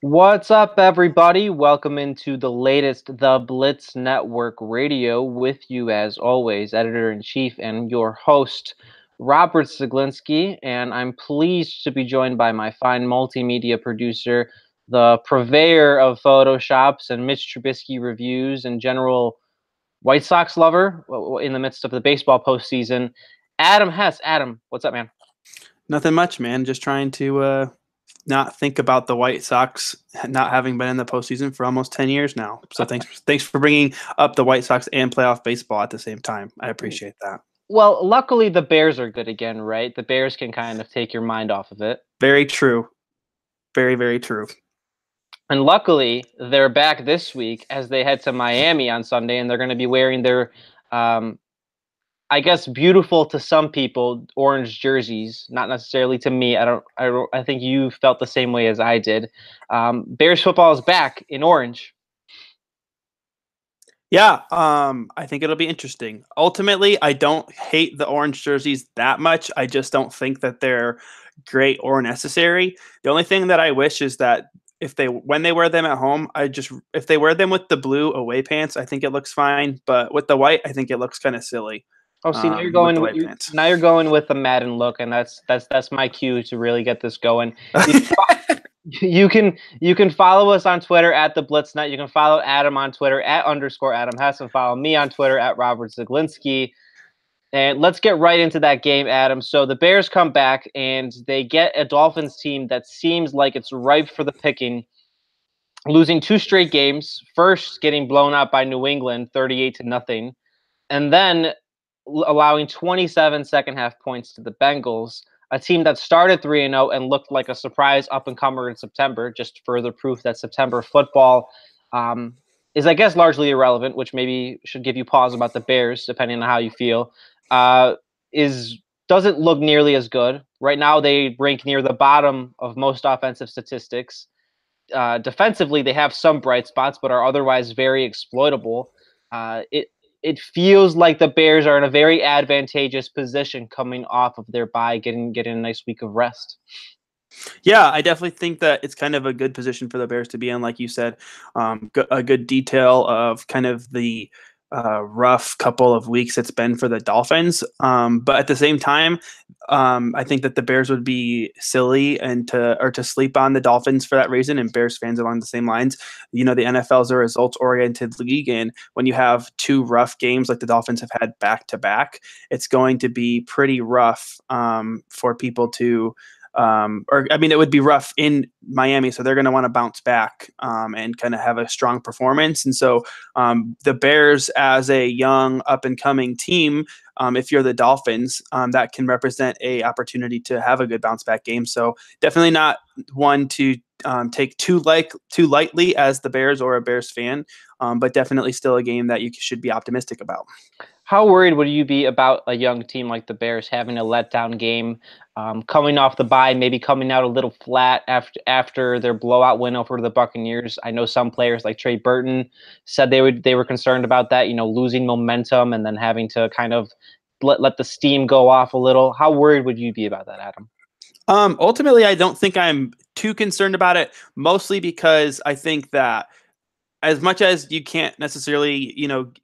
What's up, everybody? Welcome into the latest The Blitz Network Radio with you, as always, Editor-in-Chief and your host, Robert Zaglinski, and I'm pleased to be joined by my fine multimedia producer, the purveyor of Photoshops and Mitch Trubisky reviews and general White Sox lover in the midst of the baseball postseason, Adam Hess. Adam, what's up, man? Nothing much, man. Just trying to not think about the White Sox not having been in the postseason for almost 10 years now. So thanks for bringing up the White Sox and playoff baseball at the same time. I appreciate that. Well, luckily the Bears are good again, right? The Bears can kind of take your mind off of it. Very true. Very, very true. And luckily, they're back this week as they head to Miami on Sunday, and they're going to be wearing their, I guess, beautiful to some people, orange jerseys. Not necessarily to me. I think you felt the same way as I did. Bears football is back in orange. Yeah, I think it'll be interesting. Ultimately, I don't hate the orange jerseys that much. I just don't think that they're great or necessary. The only thing that I wish is that when they wear them at home, if they wear them with the blue away pants, I think it looks fine. But with the white, I think it looks kind of silly. Oh, see, now you're going with the Madden look, and that's my cue to really get this going. You can follow us on Twitter at the BlitzNet. You can follow Adam on Twitter at _Adam Hess, and follow me on Twitter at Robert Zaglinski. And let's get right into that game, Adam. So the Bears come back, and they get a Dolphins team that seems like it's ripe for the picking, losing 2 straight games. First, getting blown out by New England, 38-0, and then allowing 27 second-half points to the Bengals, a team that started 3-0 and looked like a surprise up-and-comer in September, just further proof that September football is, I guess, largely irrelevant, which maybe should give you pause about the Bears, depending on how you feel. Doesn't look nearly as good. Right now, they rank near the bottom of most offensive statistics. Defensively, they have some bright spots, but are otherwise very exploitable. It feels like the Bears are in a very advantageous position coming off of their bye, getting a nice week of rest. Yeah, I definitely think that it's kind of a good position for the Bears to be in, like you said, a good detail of kind of the rough couple of weeks it's been for the Dolphins. But at the same time, I think that the Bears would be silly to sleep on the Dolphins for that reason, and Bears fans along the same lines. You know, the NFL is a results-oriented league, and when you have 2 rough games like the Dolphins have had back-to-back, it's going to be pretty rough for people to it would be rough in Miami, so they're going to want to bounce back and kind of have a strong performance. And so the Bears, as a young up-and-coming team, if you're the Dolphins, that can represent a opportunity to have a good bounce-back game. So definitely not one to take too lightly as the Bears or a Bears fan, but definitely still a game that you should be optimistic about. How worried would you be about a young team like the Bears having a letdown game, coming off the bye, maybe coming out a little flat after their blowout win over the Buccaneers? I know some players like Trey Burton said they were concerned about that, losing momentum and then having to kind of let the steam go off a little. How worried would you be about that, Adam? Ultimately, I don't think I'm too concerned about it, mostly because I think that as much as you can't necessarily,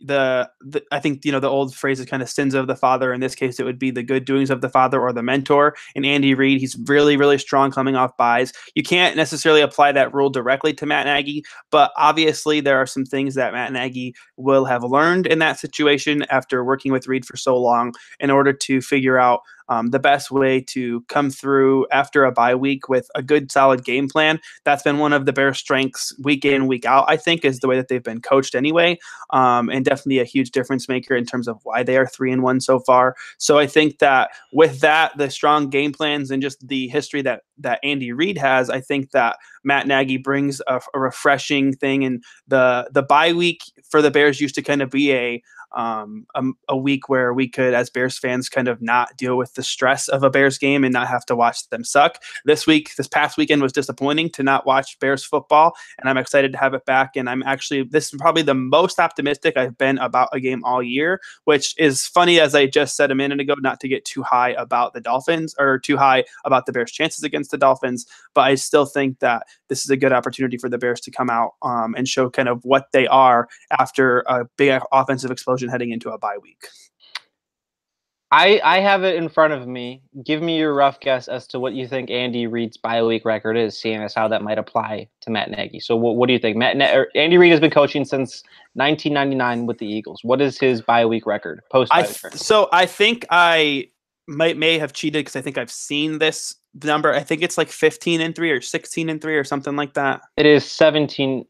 I think, the old phrase is kind of sins of the father. In this case, it would be the good doings of the father or the mentor. And Andy Reid, he's really, really strong coming off buys. You can't necessarily apply that rule directly to Matt Nagy, but obviously there are some things that Matt Nagy will have learned in that situation after working with Reid for so long in order to figure out the best way to come through after a bye week with a good, solid game plan. That's been one of the Bears' strengths week in, week out, I think, is the way that they've been coached anyway, and definitely a huge difference maker in terms of why they are 3-1 so far. So I think that with that, the strong game plans and just the history that Andy Reid has, I think that Matt Nagy brings a refreshing thing. And the bye week for the Bears used to kind of be a a week where we could, as Bears fans, kind of not deal with the stress of a Bears game and not have to watch them suck. This past weekend was disappointing to not watch Bears football, and I'm excited to have it back. And this is probably the most optimistic I've been about a game all year, which is funny, as I just said a minute ago, not to get too high about the Dolphins or too high about the Bears' chances against the Dolphins. But I still think that this is a good opportunity for the Bears to come out and show kind of what they are after a big offensive explosion heading into a bye week. I have it in front of me. Give me your rough guess as to what you think Andy Reid's bye week record is, seeing as how that might apply to Matt Nagy. So what do you think? Andy Reid has been coaching since 1999 with the Eagles. What is his bye week record post? So I think I may have cheated because I think I've seen this number. I think it's like 15-3 or 16-3 or something like that. It is 16-2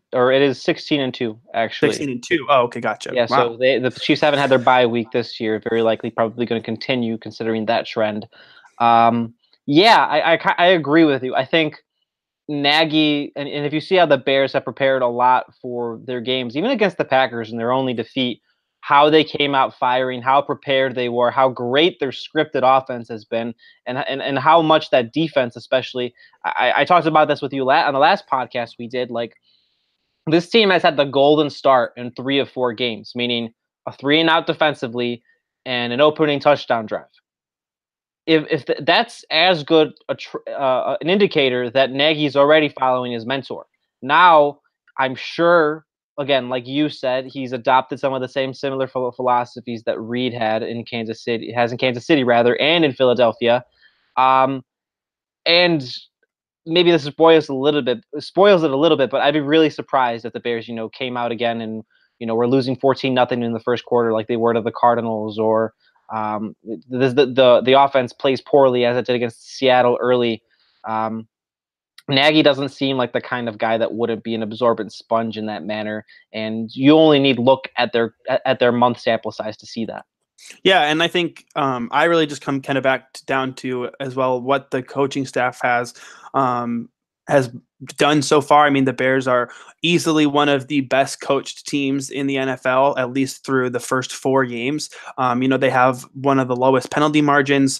actually. 16-2. Oh, okay, gotcha. Yeah, wow. So the Chiefs haven't had their bye week this year. Very likely, probably going to continue considering that trend. Yeah, I agree with you. I think Nagy, and if you see how the Bears have prepared a lot for their games, even against the Packers in their only defeat, how they came out firing, how prepared they were, how great their scripted offense has been, and how much that defense, especially. I talked about this with you on the last podcast we did. Like, this team has had the golden start in 3 of 4 games, meaning a 3-and-out defensively and an opening touchdown drive. If that's as good an indicator that Nagy's already following his mentor. Now, I'm sure, again, like you said, he's adopted some of the same similar philosophies that Reid has in Kansas City, and in Philadelphia. And maybe this spoils it a little bit, but I'd be really surprised if the Bears, came out again and, were losing 14-0 in the first quarter like they were to the Cardinals, or the offense plays poorly as it did against Seattle early. Nagy doesn't seem like the kind of guy that wouldn't be an absorbent sponge in that manner, and you only need look at their month sample size to see that. Yeah, and I think I really just come kind of back down to as well what the coaching staff has done so far. I mean, the Bears are easily one of the best coached teams in the NFL, at least through the first 4 games. They have one of the lowest penalty margins.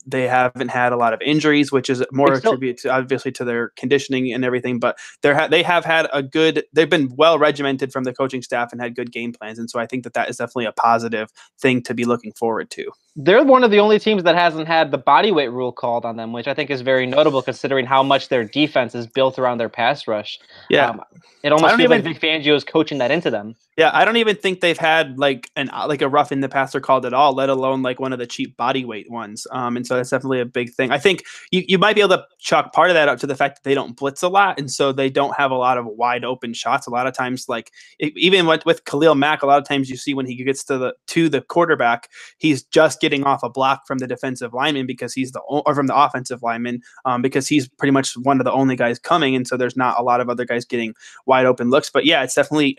They haven't had a lot of injuries, which is more attributed to, obviously, to their conditioning and everything. But they've been well regimented from the coaching staff and had good game plans. And so I think that is definitely a positive thing to be looking forward to. They're one of the only teams that hasn't had the bodyweight rule called on them, which I think is very notable considering how much their defense is built around their pass rush. Yeah. It almost feels like Vic Fangio is coaching that into them. Yeah, I don't even think they've had like a rough in the passer called at all, let alone like one of the cheap bodyweight ones. And so that's definitely a big thing. I think you might be able to chalk part of that up to the fact that they don't blitz a lot, and so they don't have a lot of wide open shots. A lot of times, even with Khalil Mack, a lot of times you see when he gets to the quarterback, he's just getting off a block from the defensive lineman because or from the offensive lineman because he's pretty much one of the only guys coming, and so there's not a lot of other guys getting wide open looks. But yeah, it's definitely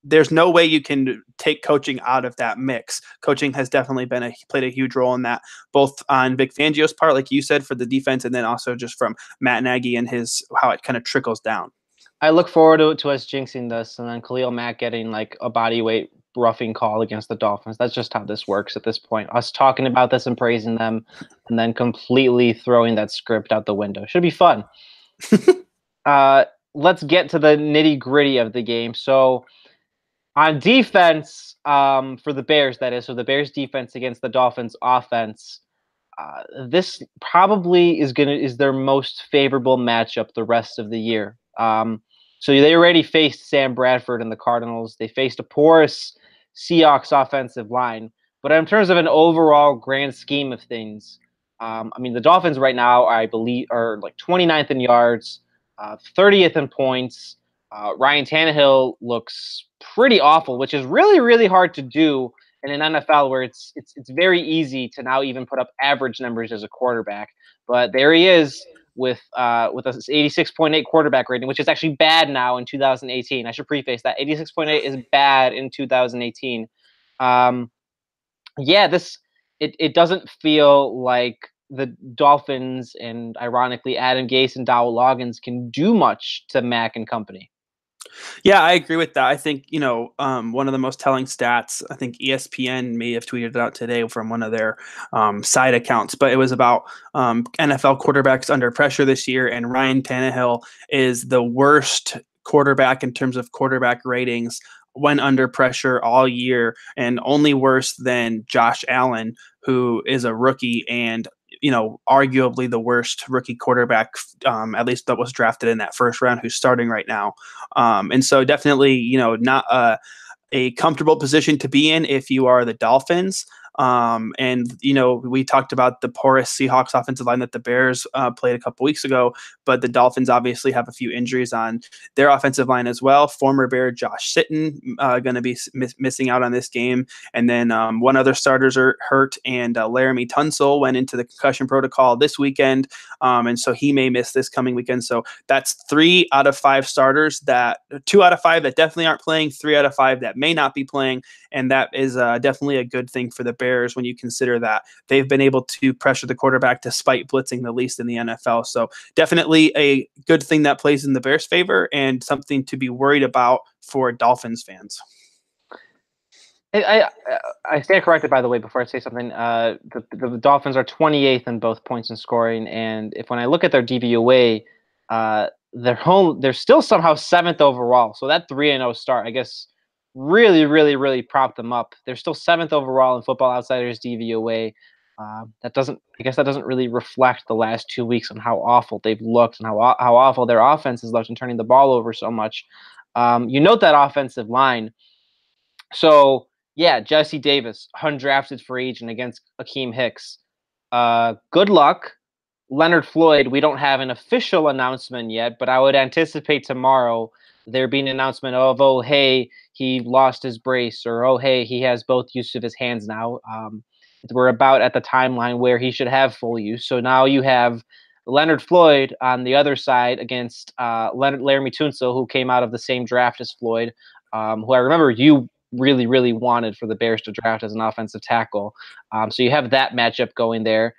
there's no way you can take coaching out of that mix. Coaching has definitely played a huge role in that, both on Vic Fangio's part, like you said, for the defense, and then also just from Matt Nagy and how it kind of trickles down. I look forward to us jinxing this, and then Khalil Mack getting like a bodyweight roughing call against the Dolphins. That's just how this works at this point. Us talking about this and praising them, and then completely throwing that script out the window. Should be fun. Let's get to the nitty gritty of the game. So, on defense, for the Bears, that is, so the Bears' defense against the Dolphins' offense, this probably is their most favorable matchup the rest of the year. So they already faced Sam Bradford and the Cardinals. They faced a porous Seahawks offensive line. But in terms of an overall grand scheme of things, the Dolphins right now, I believe, are like 29th in yards, 30th in points. Ryan Tannehill looks pretty awful, which is really, really hard to do in an NFL where it's very easy to now even put up average numbers as a quarterback. But there he is with a 86.8 quarterback rating, which is actually bad now in 2018. I should preface that 86.8 is bad in 2018. It doesn't feel like the Dolphins and, ironically, Adam Gase and Dowell Loggains can do much to Mack and company. Yeah, I agree with that. I think, one of the most telling stats, I think ESPN may have tweeted it out today from one of their side accounts, but it was about NFL quarterbacks under pressure this year, and Ryan Tannehill is the worst quarterback in terms of quarterback ratings when under pressure all year, and only worse than Josh Allen, who is a rookie and arguably the worst rookie quarterback, at least that was drafted in that first round, who's starting right now. And so definitely, not a comfortable position to be in if you are the Dolphins. And we talked about the porous Seahawks offensive line that the Bears played a couple weeks ago, but the Dolphins obviously have a few injuries on their offensive line as well. Former Bear Josh Sitton going to be missing out on this game, and then one other starters are hurt, and Laramie Tunsil went into the concussion protocol this weekend, and so he may miss this coming weekend. So that's 3 out of 5 starters, that 2 out of 5 that definitely aren't playing, 3 out of 5 that may not be playing, and that is definitely a good thing for the Bears when you consider that they've been able to pressure the quarterback despite blitzing the least in the NFL. So definitely a good thing that plays in the Bears' favor, and something to be worried about for Dolphins fans. I stand corrected, by the way, before I say something. The Dolphins are 28th in both points and scoring, and when I look at their DVOA, they're still somehow 7th overall. So that 3-0 start, I guess, really, really, really propped them up. They're still 7th overall in Football Outsiders DVOA. That doesn't really reflect the last 2 weeks on how awful they've looked and how awful their offense has looked and turning the ball over so much. You note that offensive line. So yeah, Jesse Davis, undrafted free agent against Akeem Hicks. Good luck. Leonard Floyd, we don't have an official announcement yet, but I would anticipate tomorrow there being an announcement of, oh, hey, he lost his brace, or, oh, hey, he has both use of his hands now. We're about at the timeline where he should have full use. So now you have Leonard Floyd on the other side against Laramie Tunsil, who came out of the same draft as Floyd, who I remember you really, really wanted for the Bears to draft as an offensive tackle. So you have that matchup going there.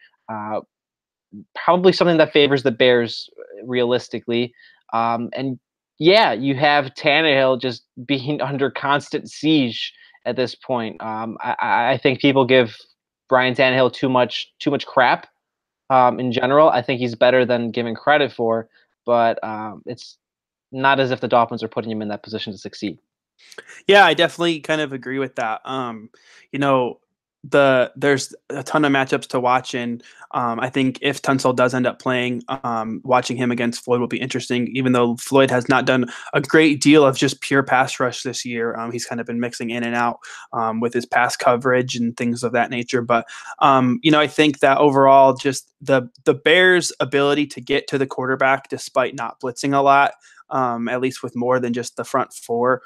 Probably something that favors the Bears realistically. And yeah, you have Tannehill just being under constant siege at this point. I think people give Brian Tannehill too much crap in general. I think he's better than giving credit for, but it's not as if the Dolphins are putting him in that position to succeed. Yeah, I definitely kind of agree with that. There's a ton of matchups to watch, and I think if Tunsil does end up playing, watching him against Floyd will be interesting, even though Floyd has not done a great deal of just pure pass rush this year. He's kind of been mixing in and out with his pass coverage and things of that nature. But I think that overall, just the Bears' ability to get to the quarterback despite not blitzing a lot, at least with more than just the front four,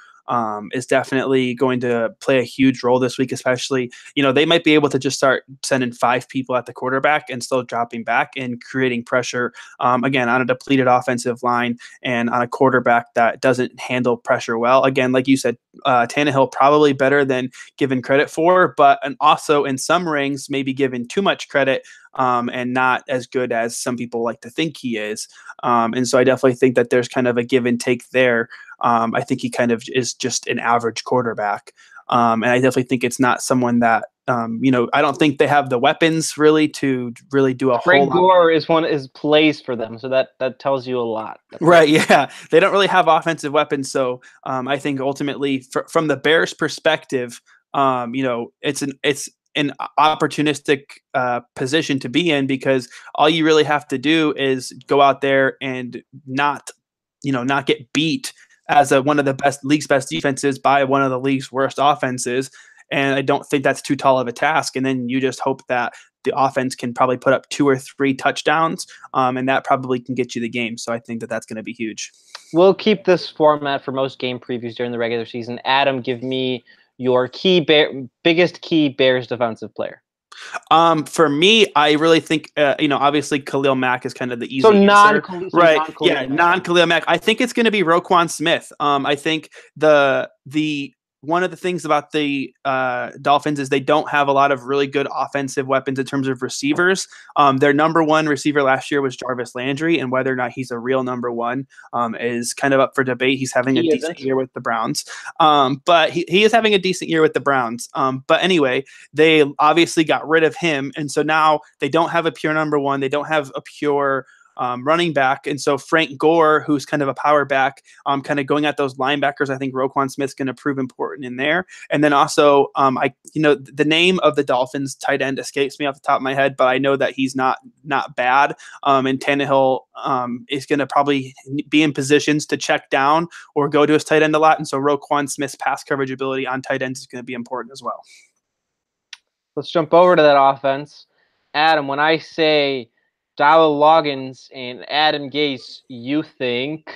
is definitely going to play a huge role this week, especially, they might be able to just start sending 5 people at the quarterback and still dropping back and creating pressure, again, on a depleted offensive line and on a quarterback that doesn't handle pressure well. Again, like you said, Tannehill probably better than given credit for, but and also in some rings, maybe given too much credit, and not as good as some people like to think he is. And so I definitely think that there's kind of a give and take there. I think he kind of is just an average quarterback. And I definitely think it's not someone that, I don't think they have the weapons really to really do a Frank whole lot. Gore is plays for them. So that tells you a lot. Right. Yeah. They don't really have offensive weapons. So I think ultimately from the Bears perspective, it's an opportunistic position to be in, because all you really have to do is go out there and not get beat as one of the league's best defenses by one of the league's worst offenses. And I don't think that's too tall of a task. And then you just hope that the offense can probably put up 2 or 3 touchdowns, and that probably can get you the game. So I think that that's going to be huge. We'll keep this format for most game previews during the regular season. Adam, give me your biggest key Bears defensive player. For me, I really think, obviously Khalil Mack is kind of the easy answer. Non-Khalil Mack. I think it's going to be Roquan Smith. I think the one of the things about the Dolphins is they don't have a lot of really good offensive weapons in terms of receivers. Their number one receiver last year was Jarvis Landry, and whether or not he's a real number one is kind of up for debate. He's having a decent year with the Browns, but he is having a decent year with the Browns. But anyway, they obviously got rid of him, and so now they don't have a pure number one. They don't have a pure running back. And so Frank Gore, who's kind of a power back, kind of going at those linebackers, I think Roquan Smith's going to prove important in there. And then also, the name of the Dolphins tight end escapes me off the top of my head, but I know that he's not bad. And Tannehill is going to probably be in positions to check down or go to his tight end a lot. And so Roquan Smith's pass coverage ability on tight ends is going to be important as well. Let's jump over to that offense. Adam, when I say Dowell Loggains and Adam Gase, you think?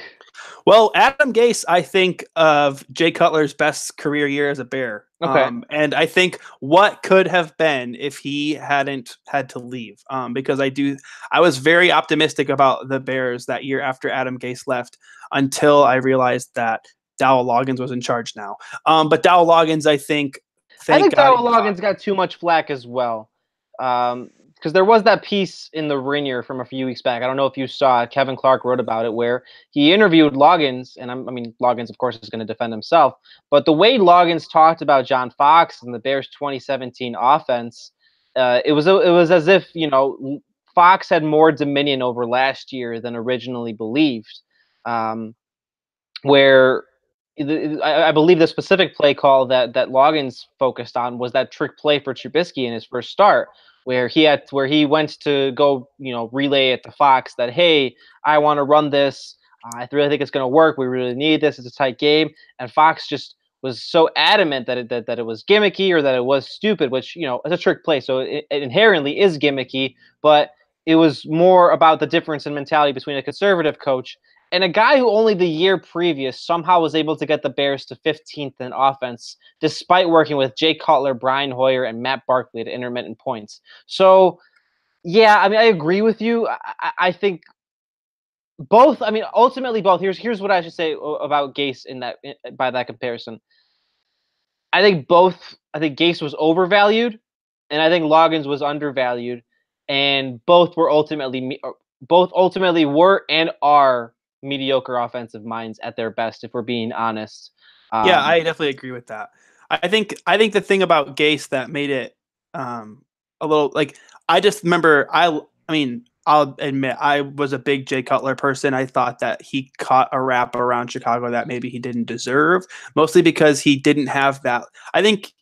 Well, Adam Gase, I think of Jay Cutler's best career year as a Bear. Okay. And I think what could have been if he hadn't had to leave. Because I was very optimistic about the Bears that year after Adam Gase left until I realized that Dowell Loggains was in charge now. But Dowell Loggains, I think Dowell Loggains got too much flack as well. Because there was that piece in the Ringer from a few weeks back. I don't know if you saw it. Kevin Clark wrote about it, where he interviewed Loggains, and Loggains, of course, is going to defend himself. But the way Loggains talked about John Fox and the Bears' 2017 offense, it was as if Fox had more dominion over last year than originally believed. Where I believe the specific play call that Loggains focused on was that trick play for Trubisky in his first start, where he went to go, relay it to Fox that, hey, I want to run this. I really think it's going to work. We really need this. It's a tight game. And Fox just was so adamant that it was gimmicky or that it was stupid, which, it's a trick play. So it inherently is gimmicky, but it was more about the difference in mentality between a conservative coach and a guy who only the year previous somehow was able to get the Bears to 15th in offense, despite working with Jay Cutler, Brian Hoyer, and Matt Barkley at intermittent points. So, yeah, I agree with you. I think both. Ultimately both. Here's what I should say about Gase by that comparison. I think both. I think Gase was overvalued, and I think Loggains was undervalued, and both ultimately were and are mediocre offensive minds at their best, if we're being honest. Yeah, I definitely agree with that. I think the thing about Gase that made it a little I just remember I'll admit I was a big Jay Cutler person. I thought that he caught a rap around Chicago that maybe he didn't deserve, mostly because he didn't have that. I think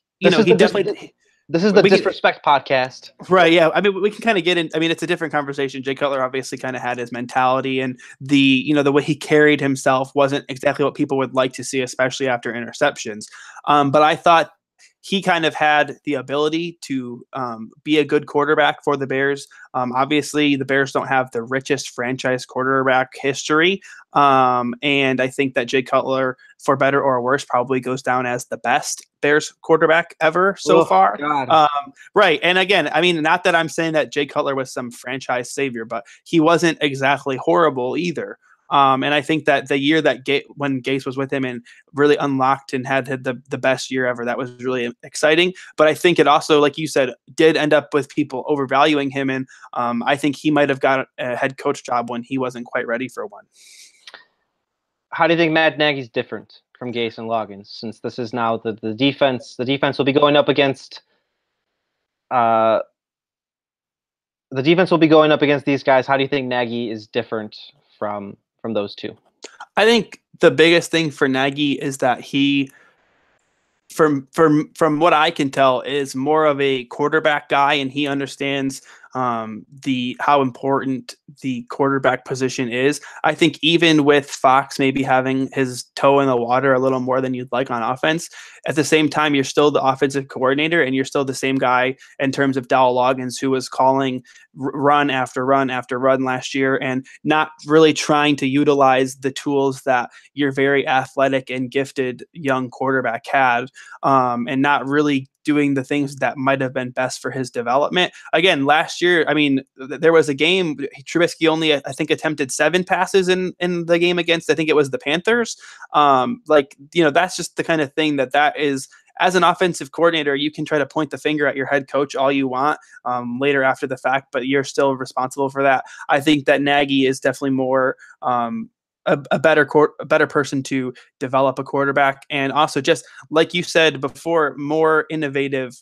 This is the disrespect podcast. Right, yeah. We can kind of get in. It's a different conversation. Jay Cutler obviously kind of had his mentality, and the way he carried himself wasn't exactly what people would like to see, especially after interceptions. But I thought he kind of had the ability to be a good quarterback for the Bears. Obviously, the Bears don't have the richest franchise quarterback history. And I think that Jay Cutler, for better or worse, probably goes down as the best Bears quarterback ever so far. Right. And again, not that I'm saying that Jay Cutler was some franchise savior, but he wasn't exactly horrible either. And I think that the year that when Gase was with him and really unlocked and had the best year ever, that was really exciting. But I think it also, like you said, did end up with people overvaluing him. And I think he might have got a head coach job when he wasn't quite ready for one. How do you think Matt Nagy's different from Gase and Loggains, since this is now the defense? The defense will be going up against these guys. How do you think Nagy is different from those two? I think the biggest thing for Nagy is that he, from what I can tell, is more of a quarterback guy, and he understands how important the quarterback position is. I think even with Fox maybe having his toe in the water a little more than you'd like on offense, at the same time, you're still the offensive coordinator, and you're still the same guy in terms of Dowell Loggains, who was calling run after run after run last year and not really trying to utilize the tools that your very athletic and gifted young quarterback had, and not really doing the things that might have been best for his development. Again, last year, I mean, there was a game, Trubisky only, I think, attempted 7 passes in the game against, I think it was the Panthers. That's just the kind of thing that is, as an offensive coordinator, you can try to point the finger at your head coach all you want later after the fact, but you're still responsible for that. I think that Nagy is definitely more a better person to develop a quarterback, and also, just like you said before, more innovative.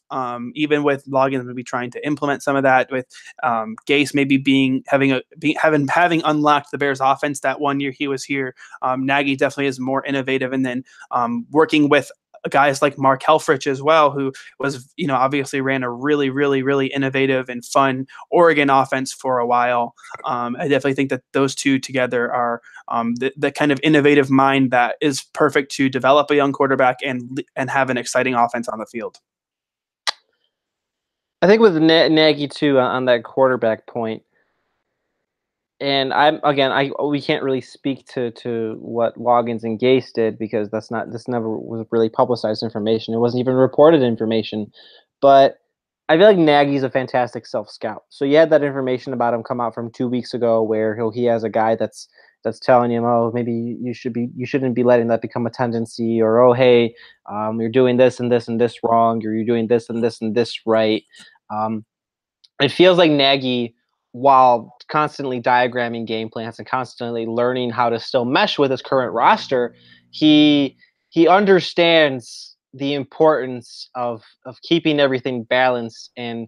Even with Loggains maybe trying to implement some of that, with Gase maybe having unlocked the Bears offense that one year he was here. Nagy definitely is more innovative, and then working with guys like Mark Helfrich as well, who was, obviously ran a really, really, really innovative and fun Oregon offense for a while. I definitely think that those two together are the kind of innovative mind that is perfect to develop a young quarterback and have an exciting offense on the field. I think with Nagy too, on that quarterback point, and we can't really speak to what Loggains and Gase did, because this never was really publicized information. It wasn't even reported information. But I feel like Nagy's a fantastic self-scout. So you had that information about him come out from 2 weeks ago, where he has a guy that's telling him, oh, maybe you shouldn't be letting that become a tendency, or, oh, hey, you're doing this and this and this wrong, or you're doing this and this and this right. It feels like Nagy, while constantly diagramming game plans and constantly learning how to still mesh with his current roster, he understands the importance of keeping everything balanced and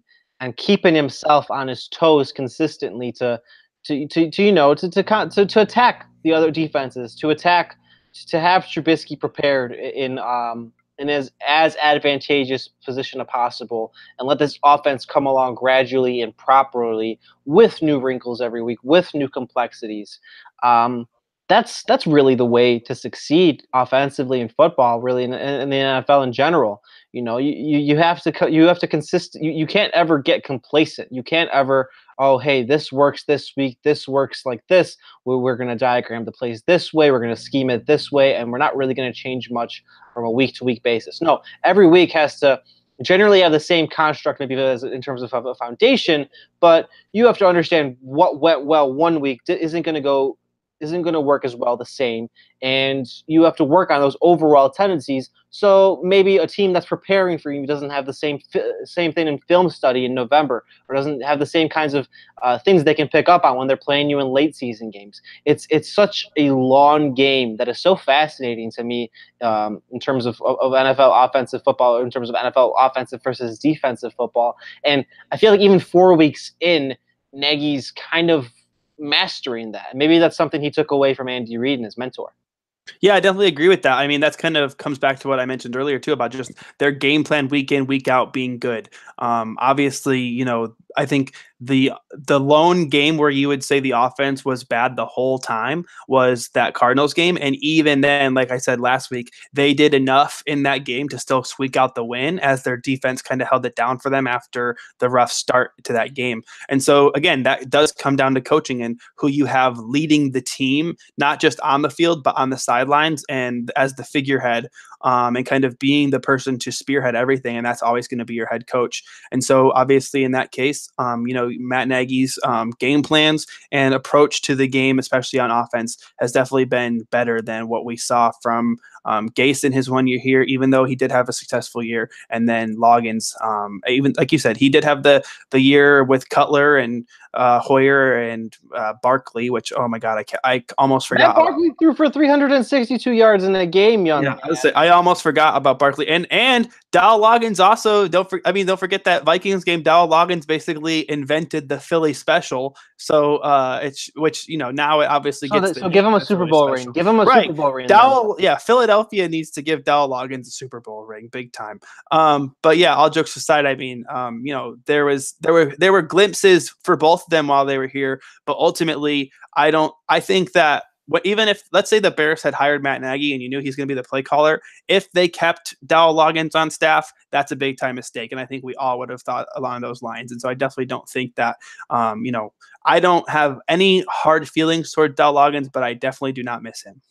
keeping himself on his toes consistently to attack the other defenses, to have Trubisky prepared in as advantageous position as possible, and let this offense come along gradually and properly, with new wrinkles every week, with new complexities. That's really the way to succeed offensively in football, really in the NFL in general. You have to consist. You can't ever get complacent. You can't ever, oh, hey, this works this week, this works like this. We're going to diagram the plays this way. We're going to scheme it this way, and we're not really going to change much from a week-to-week basis. No, every week has to generally have the same construct, maybe in terms of a foundation, but you have to understand what went well one week isn't going to work as well the same, and you have to work on those overall tendencies. So maybe a team that's preparing for you doesn't have the same thing in film study in November, or doesn't have the same kinds of things they can pick up on when they're playing you in late season games. It's such a long game that is so fascinating to me, in terms of NFL offensive football, or in terms of NFL offensive versus defensive football. And I feel like even 4 weeks in, Nagy's kind of mastering that. Maybe that's something he took away from Andy Reid and his mentor. Yeah, I definitely agree with that. I mean, that's kind of comes back to what I mentioned earlier too, about just their game plan week in, week out being good. Obviously, I think the lone game where you would say the offense was bad the whole time was that Cardinals game. And even then, like I said last week, they did enough in that game to still squeak out the win, as their defense kind of held it down for them after the rough start to that game. And so again, that does come down to coaching and who you have leading the team, not just on the field, but on the sidelines and as the figurehead, and kind of being the person to spearhead everything. And that's always going to be your head coach. And so obviously in that case, Matt Nagy's game plans and approach to the game, especially on offense, has definitely been better than what we saw from Gase in his 1 year here, even though he did have a successful year. And then Loggains, even like you said, he did have the year with Cutler and Hoyer and Barkley, which, oh my God, I almost forgot. Matt Barkley threw for 362 yards in a game, young. Yeah, I almost forgot about Barkley and Dowell Loggains also. Don't forget that Vikings game. Dowell Loggains basically invented the Philly special. So now it obviously gets. So give him a Super Bowl ring. Give him a Super Bowl ring. Dowell, yeah, Philadelphia needs to give Dowell Loggains a Super Bowl ring, big time. But yeah, all jokes aside, I mean, there were glimpses for both of them while they were here, but ultimately, I think that. Even if, let's say, the Bears had hired Matt Nagy and you knew he's going to be the play caller, if they kept Dowell Loggains on staff, that's a big time mistake. And I think we all would have thought along those lines. And so I definitely don't think that, I don't have any hard feelings toward Dowell Loggains, but I definitely do not miss him.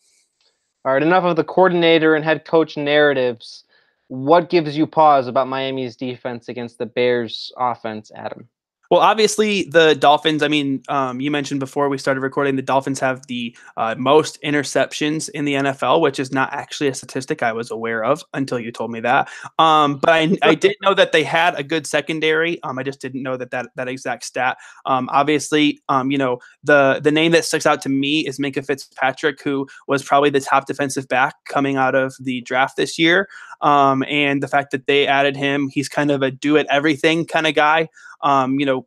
All right, enough of the coordinator and head coach narratives. what gives you pause about Miami's defense against the Bears' offense, Adam? Well, obviously, the Dolphins, I mean, you mentioned before we started recording, the Dolphins have the most interceptions in the NFL, which is not actually a statistic I was aware of until you told me that. But I did know that they had a good secondary. I just didn't know that exact stat. Obviously, the name that sticks out to me is Minkah Fitzpatrick, who was probably the top defensive back coming out of the draft this year. And the fact that they added him, he's kind of a do-it-everything kind of guy.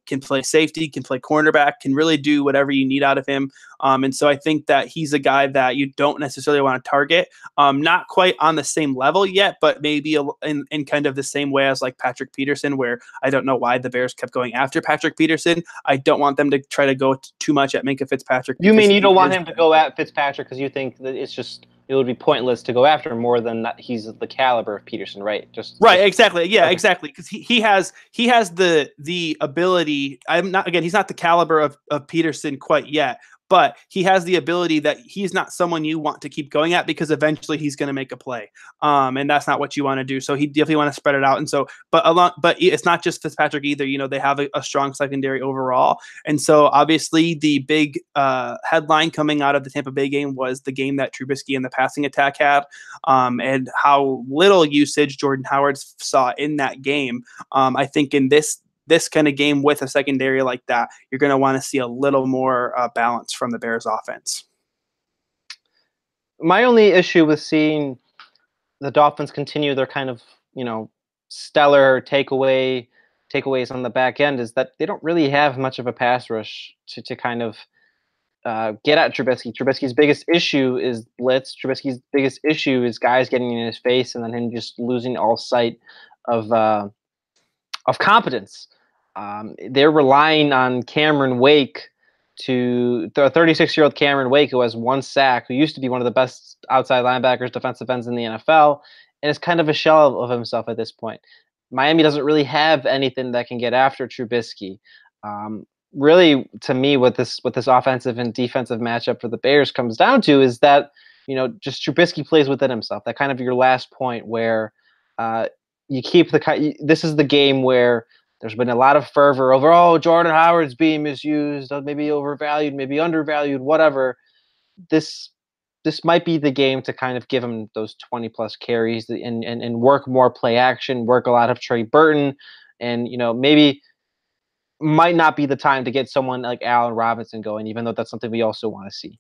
Can play safety, can play cornerback, can really do whatever you need out of him. And so I think that he's a guy that you don't necessarily want to target. Not quite on the same level yet, but maybe in kind of the same way as like Patrick Peterson, where I don't know why the Bears kept going after Patrick Peterson. I don't want them to try to go too much at Minkah Fitzpatrick. You mean you don't want him to go at Fitzpatrick because you think that it would be pointless to go after him more than that he's the caliber of Peterson, right? Exactly. Yeah, okay. Exactly. Because he has the ability. He's not the caliber of Peterson quite yet, but he has the ability that he's not someone you want to keep going at because eventually he's going to make a play. And that's not what you want to do. So he definitely want to spread it out. And so, but it's not just Fitzpatrick either. They have a strong secondary overall. And so obviously the big headline coming out of the Tampa Bay game was the game that Trubisky and the passing attack had, and how little usage Jordan Howard saw in that game. I think in this kind of game with a secondary like that, you're going to want to see a little more balance from the Bears offense. My only issue with seeing the Dolphins continue their kind of, stellar takeaways on the back end is that they don't really have much of a pass rush to kind of get at Trubisky. Trubisky's biggest issue is blitz. Trubisky's biggest issue is guys getting in his face and then him just losing all sight of competence. They're relying on Cameron Wake the 36-year-old Cameron Wake, who has 1 sack, who used to be one of the best outside linebackers, defensive ends in the NFL, and is kind of a shell of himself at this point. Miami doesn't really have anything that can get after Trubisky. Really, to me, what this offensive and defensive matchup for the Bears comes down to is that, just Trubisky plays within himself. That kind of your last point where you keep this is the game where there's been a lot of fervor over, Jordan Howard's being misused, maybe overvalued, maybe undervalued, whatever. This might be the game to kind of give him those 20-plus carries and work more play action, work a lot of Trey Burton, and, maybe might not be the time to get someone like Allen Robinson going, even though that's something we also want to see.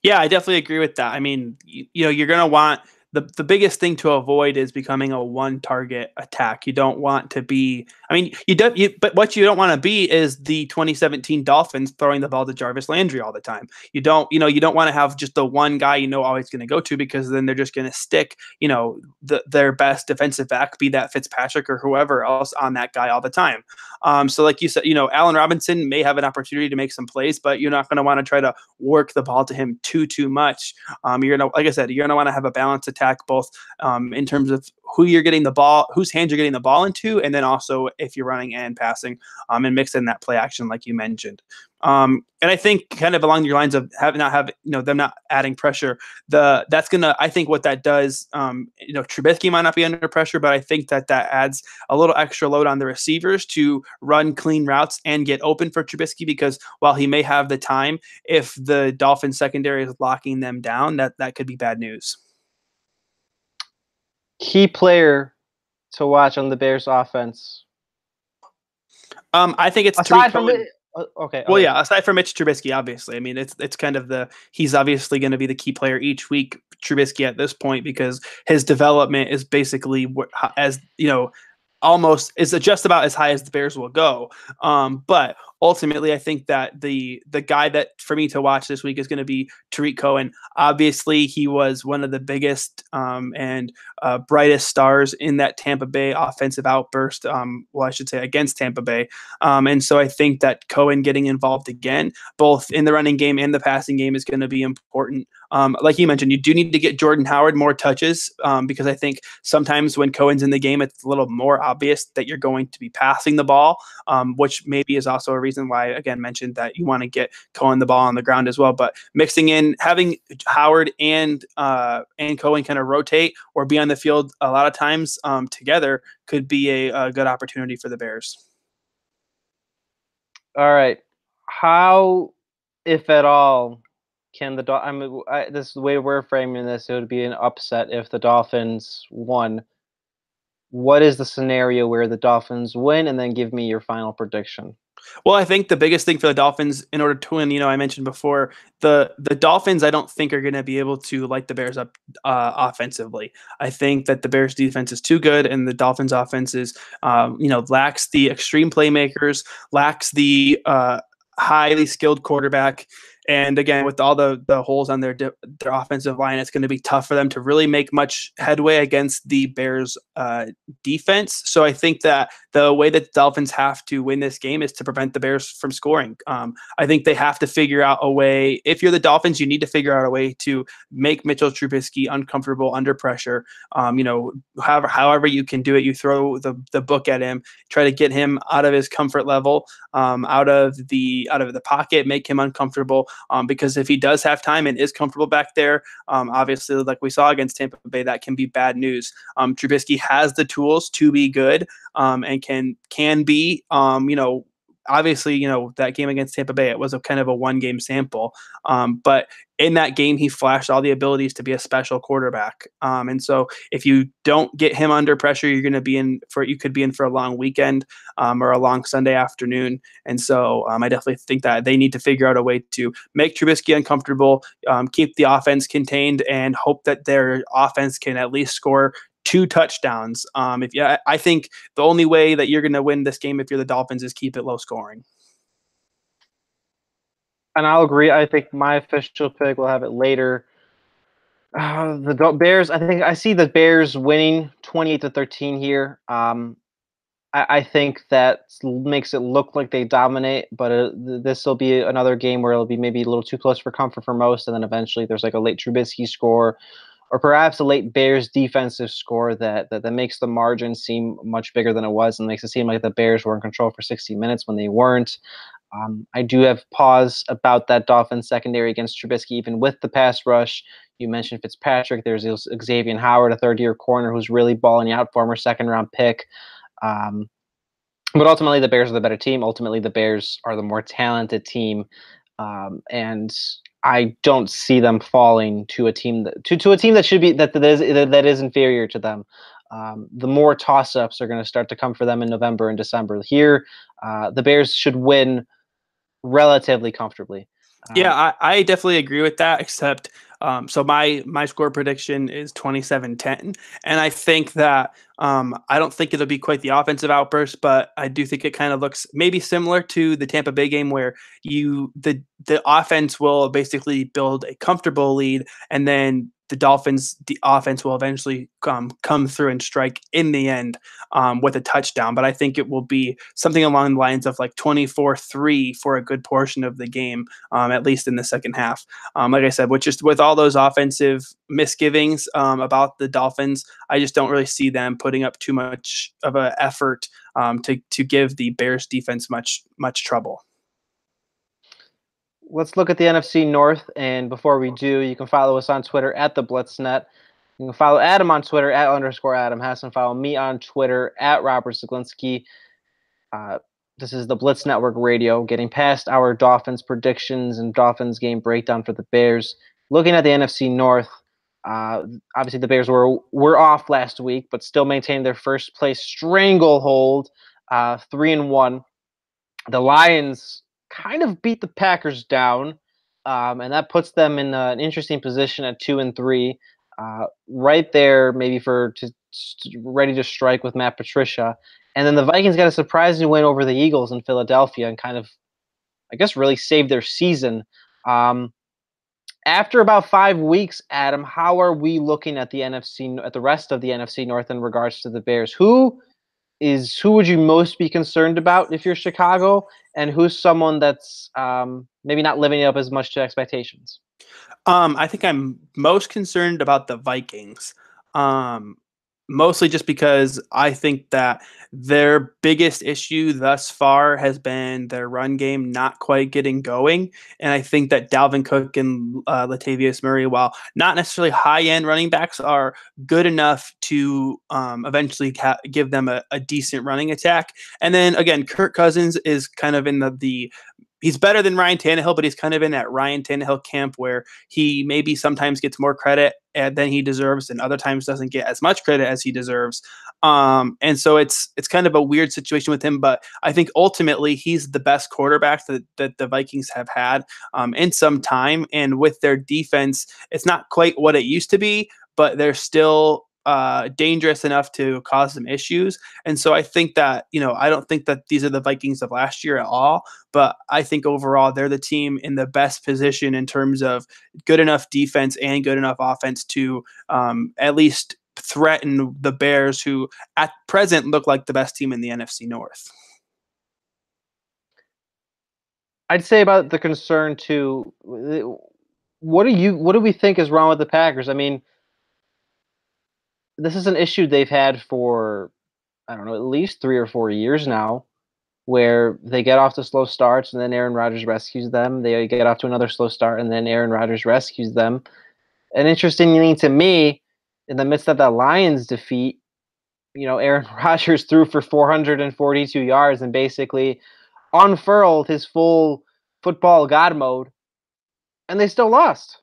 Yeah, I definitely agree with that. I mean, you're going to want – the biggest thing to avoid is becoming a one-target attack. You don't want to be – but what you don't want to be is the 2017 Dolphins throwing the ball to Jarvis Landry all the time. You don't want to have just the one guy always going to go to, because then they're just going to stick, their best defensive back, be that Fitzpatrick or whoever else, on that guy all the time. So like you said, Allen Robinson may have an opportunity to make some plays, but you're not going to want to try to work the ball to him too much. You're going to, like I said, you're going to want to have a balanced attack, both in terms of who you're getting the ball, whose hands you're getting the ball into, and then also if you're running and passing, and mix in that play action like you mentioned. And I think kind of along your lines of them not adding pressure, that's gonna, I think what that does, Trubisky might not be under pressure, but I think that adds a little extra load on the receivers to run clean routes and get open for Trubisky, because while he may have the time, if the Dolphins secondary is locking them down, that could be bad news. Key player to watch on the Bears offense. I think it's aside from it. Okay. Well, yeah. Aside from Mitch Trubisky, obviously, I mean, it's kind of he's obviously going to be the key player each week, Trubisky, at this point, because his development is basically almost is just about as high as the Bears will go. But ultimately, I think that the guy that for me to watch this week is going to be Tariq Cohen. Obviously, he was one of the biggest and brightest stars in that Tampa Bay offensive outburst. I should say against Tampa Bay. And so I think that Cohen getting involved again, both in the running game and the passing game, is going to be important. Like you mentioned, you do need to get Jordan Howard more touches, because I think sometimes when Cohen's in the game, it's a little more obvious that you're going to be passing the ball, which maybe is also a reason reason why, again, mentioned that you want to get Cohen the ball on the ground as well. But mixing in, having Howard and Cohen kind of rotate or be on the field a lot of times together could be a good opportunity for the Bears. All right. How, if at all, can the this is the way we're framing this, it would be an upset if the Dolphins won. What is the scenario where the Dolphins win, and then give me your final prediction? Well, I think the biggest thing for the Dolphins in order to win, I mentioned before, the Dolphins I don't think are going to be able to light the Bears up offensively. I think that the Bears defense is too good, and the Dolphins offense is, lacks the extreme playmakers, lacks the highly skilled quarterback. And again, with all the holes on their offensive line, it's going to be tough for them to really make much headway against the Bears defense. So I think that the way that the Dolphins have to win this game is to prevent the Bears from scoring. I think they have to figure out a way. If you're the Dolphins, you need to figure out a way to make Mitchell Trubisky uncomfortable under pressure. However you can do it, you throw the book at him, try to get him out of his comfort level, out of the pocket, make him uncomfortable. Because if he does have time and is comfortable back there, obviously, like we saw against Tampa Bay, that can be bad news. Trubisky has the tools to be good and can be, obviously, that game against Tampa Bay, it was a kind of a one-game sample. But in that game, he flashed all the abilities to be a special quarterback. And so if you don't get him under pressure, you could be in for a long weekend or a long Sunday afternoon. And so I definitely think that they need to figure out a way to make Trubisky uncomfortable, keep the offense contained, and hope that their offense can at least score 2 touchdowns. I think the only way that you're going to win this game if you're the Dolphins is keep it low scoring. And I'll agree. I think my official pick, we'll have it later. The Bears, I think I see the Bears winning 28-13 here. I think that makes it look like they dominate, but this will be another game where it'll be maybe a little too close for comfort for most, and then eventually there's like a late Trubisky score, or perhaps a late Bears defensive score that makes the margin seem much bigger than it was and makes it seem like the Bears were in control for 60 minutes when they weren't. I do have pause about that Dolphins secondary against Trubisky, even with the pass rush. You mentioned Fitzpatrick. There's Xavier Howard, a third-year corner who's really balling out, former second-round pick. But ultimately, the Bears are the better team. Ultimately, the Bears are the more talented team, and I don't see them falling to a team that should be that is inferior to them. The more toss-ups are going to start to come for them in November and December. Here, the Bears should win relatively comfortably. Yeah, I definitely agree with that, except so my score prediction is 27-10, and I think that I don't think it'll be quite the offensive outburst, but I do think it kind of looks maybe similar to the Tampa Bay game where the offense will basically build a comfortable lead, and then the offense will eventually come through and strike in the end with a touchdown. But I think it will be something along the lines of like 24-3 for a good portion of the game, at least in the second half. Like I said, with all those offensive misgivings about the Dolphins, I just don't really see them putting up too much of an effort to give the Bears defense much trouble. Let's look at the NFC North, and before we do, you can follow us on Twitter at the BlitzNet. You can follow Adam on Twitter at _Adam Hassan. Follow me on Twitter at Robert Zaglinski. This is the Blitz Network Radio, getting past our Dolphins predictions and Dolphins game breakdown for the Bears. Looking at the NFC North, obviously the Bears were off last week, but still maintained their first place stranglehold, 3-1. The Lions kind of beat the Packers down, and that puts them in an interesting position at 2-3, right there, maybe ready to strike with Matt Patricia. And then the Vikings got a surprising win over the Eagles in Philadelphia and kind of, I guess, really saved their season. After about 5 weeks, Adam, how are we looking at the rest of the NFC North in regards to the Bears? Who would you most be concerned about if you're Chicago, and who's someone that's maybe not living up as much to expectations? I think I'm most concerned about the Vikings. mostly just because I think that their biggest issue thus far has been their run game not quite getting going. And I think that Dalvin Cook and Latavius Murray, while not necessarily high-end running backs, are good enough to eventually give them a decent running attack. And then, again, Kirk Cousins is kind of in the he's better than Ryan Tannehill, but he's kind of in that Ryan Tannehill camp where he maybe sometimes gets more credit than he deserves and other times doesn't get as much credit as he deserves. And so it's kind of a weird situation with him, but I think ultimately he's the best quarterback that the Vikings have had in some time. And with their defense, it's not quite what it used to be, but they're still dangerous enough to cause some issues. And so I think that, I don't think that these are the Vikings of last year at all, but I think overall they're the team in the best position in terms of good enough defense and good enough offense to at least threaten the Bears, who at present look like the best team in the NFC North. I'd say about the concern too. What do we think is wrong with the Packers? I mean, this is an issue they've had for, I don't know, at least 3 or 4 years now, where they get off to slow starts and then Aaron Rodgers rescues them. They get off to another slow start and then Aaron Rodgers rescues them. And interestingly to me, in the midst of that Lions defeat, Aaron Rodgers threw for 442 yards and basically unfurled his full football god mode, and they still lost.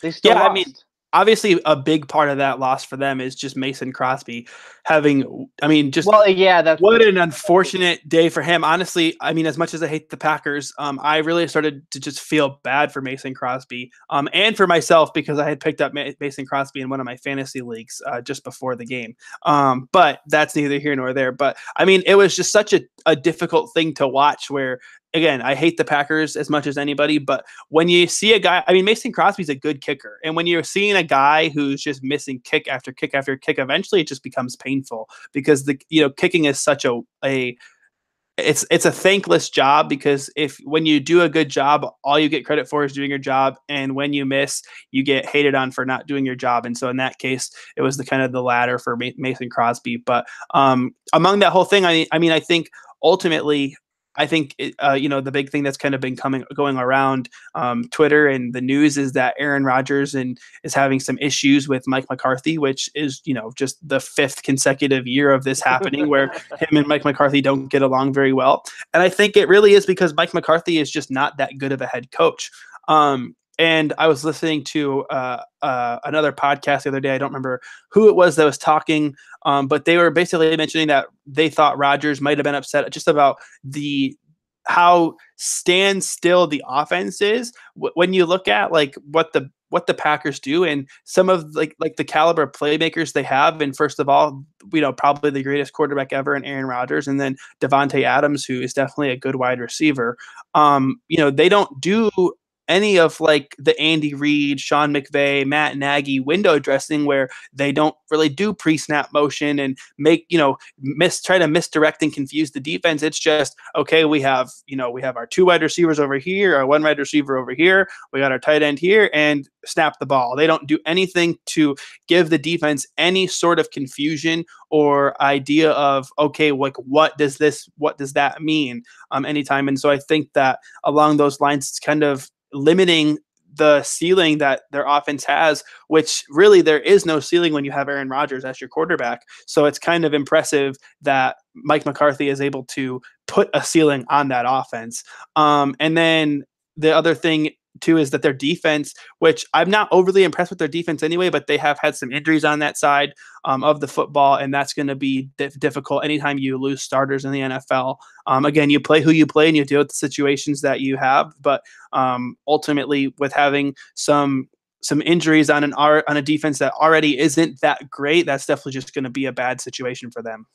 Lost. I mean, obviously a big part of that loss for them is just Mason Crosby having, what an unfortunate day for him. Honestly, I mean, as much as I hate the Packers, I really started to just feel bad for Mason Crosby and for myself because I had picked up Mason Crosby in one of my fantasy leagues just before the game. But that's neither here nor there. But I mean, it was just such a difficult thing to watch where, again, I hate the Packers as much as anybody, but when you see a guy, I mean, Mason Crosby's a good kicker. And when you're seeing a guy who's just missing kick after kick after kick, eventually it just becomes painful because kicking is such it's a thankless job, because when you do a good job, all you get credit for is doing your job. And when you miss, you get hated on for not doing your job. And so in that case, it was the latter for Mason Crosby. But among that whole thing, I think ultimately, the big thing that's kind of been going around Twitter and the news is that Aaron Rodgers is having some issues with Mike McCarthy, which is, just the 5th consecutive year of this happening where him and Mike McCarthy don't get along very well. And I think it really is because Mike McCarthy is just not that good of a head coach. And I was listening to another podcast the other day. I don't remember who it was that was talking, but they were basically mentioning that they thought Rodgers might have been upset just about how standstill the offense is when you look at what the Packers do and some of the caliber of playmakers they have. And first of all, probably the greatest quarterback ever in Aaron Rodgers, and then Devontae Adams, who is definitely a good wide receiver. They don't do any of the Andy Reid, Sean McVay, Matt Nagy window dressing where they don't really do pre-snap motion and make, try to misdirect and confuse the defense. It's just, okay, we have our 2 wide receivers over here, our 1 wide receiver over here, we got our tight end here, and snap the ball. They don't do anything to give the defense any sort of confusion or idea of, okay, what does that mean anytime. And so I think that along those lines, it's kind of limiting the ceiling that their offense has, which really there is no ceiling when you have Aaron Rodgers as your quarterback. So it's kind of impressive that Mike McCarthy is able to put a ceiling on that offense. And then the other thing too is that their defense, which I'm not overly impressed with their defense anyway, but they have had some injuries on that side of the football, and that's going to be difficult anytime you lose starters in the NFL. Again, you play who you play and you deal with the situations that you have, but ultimately with having some injuries on a defense that already isn't that great, that's definitely just going to be a bad situation for them.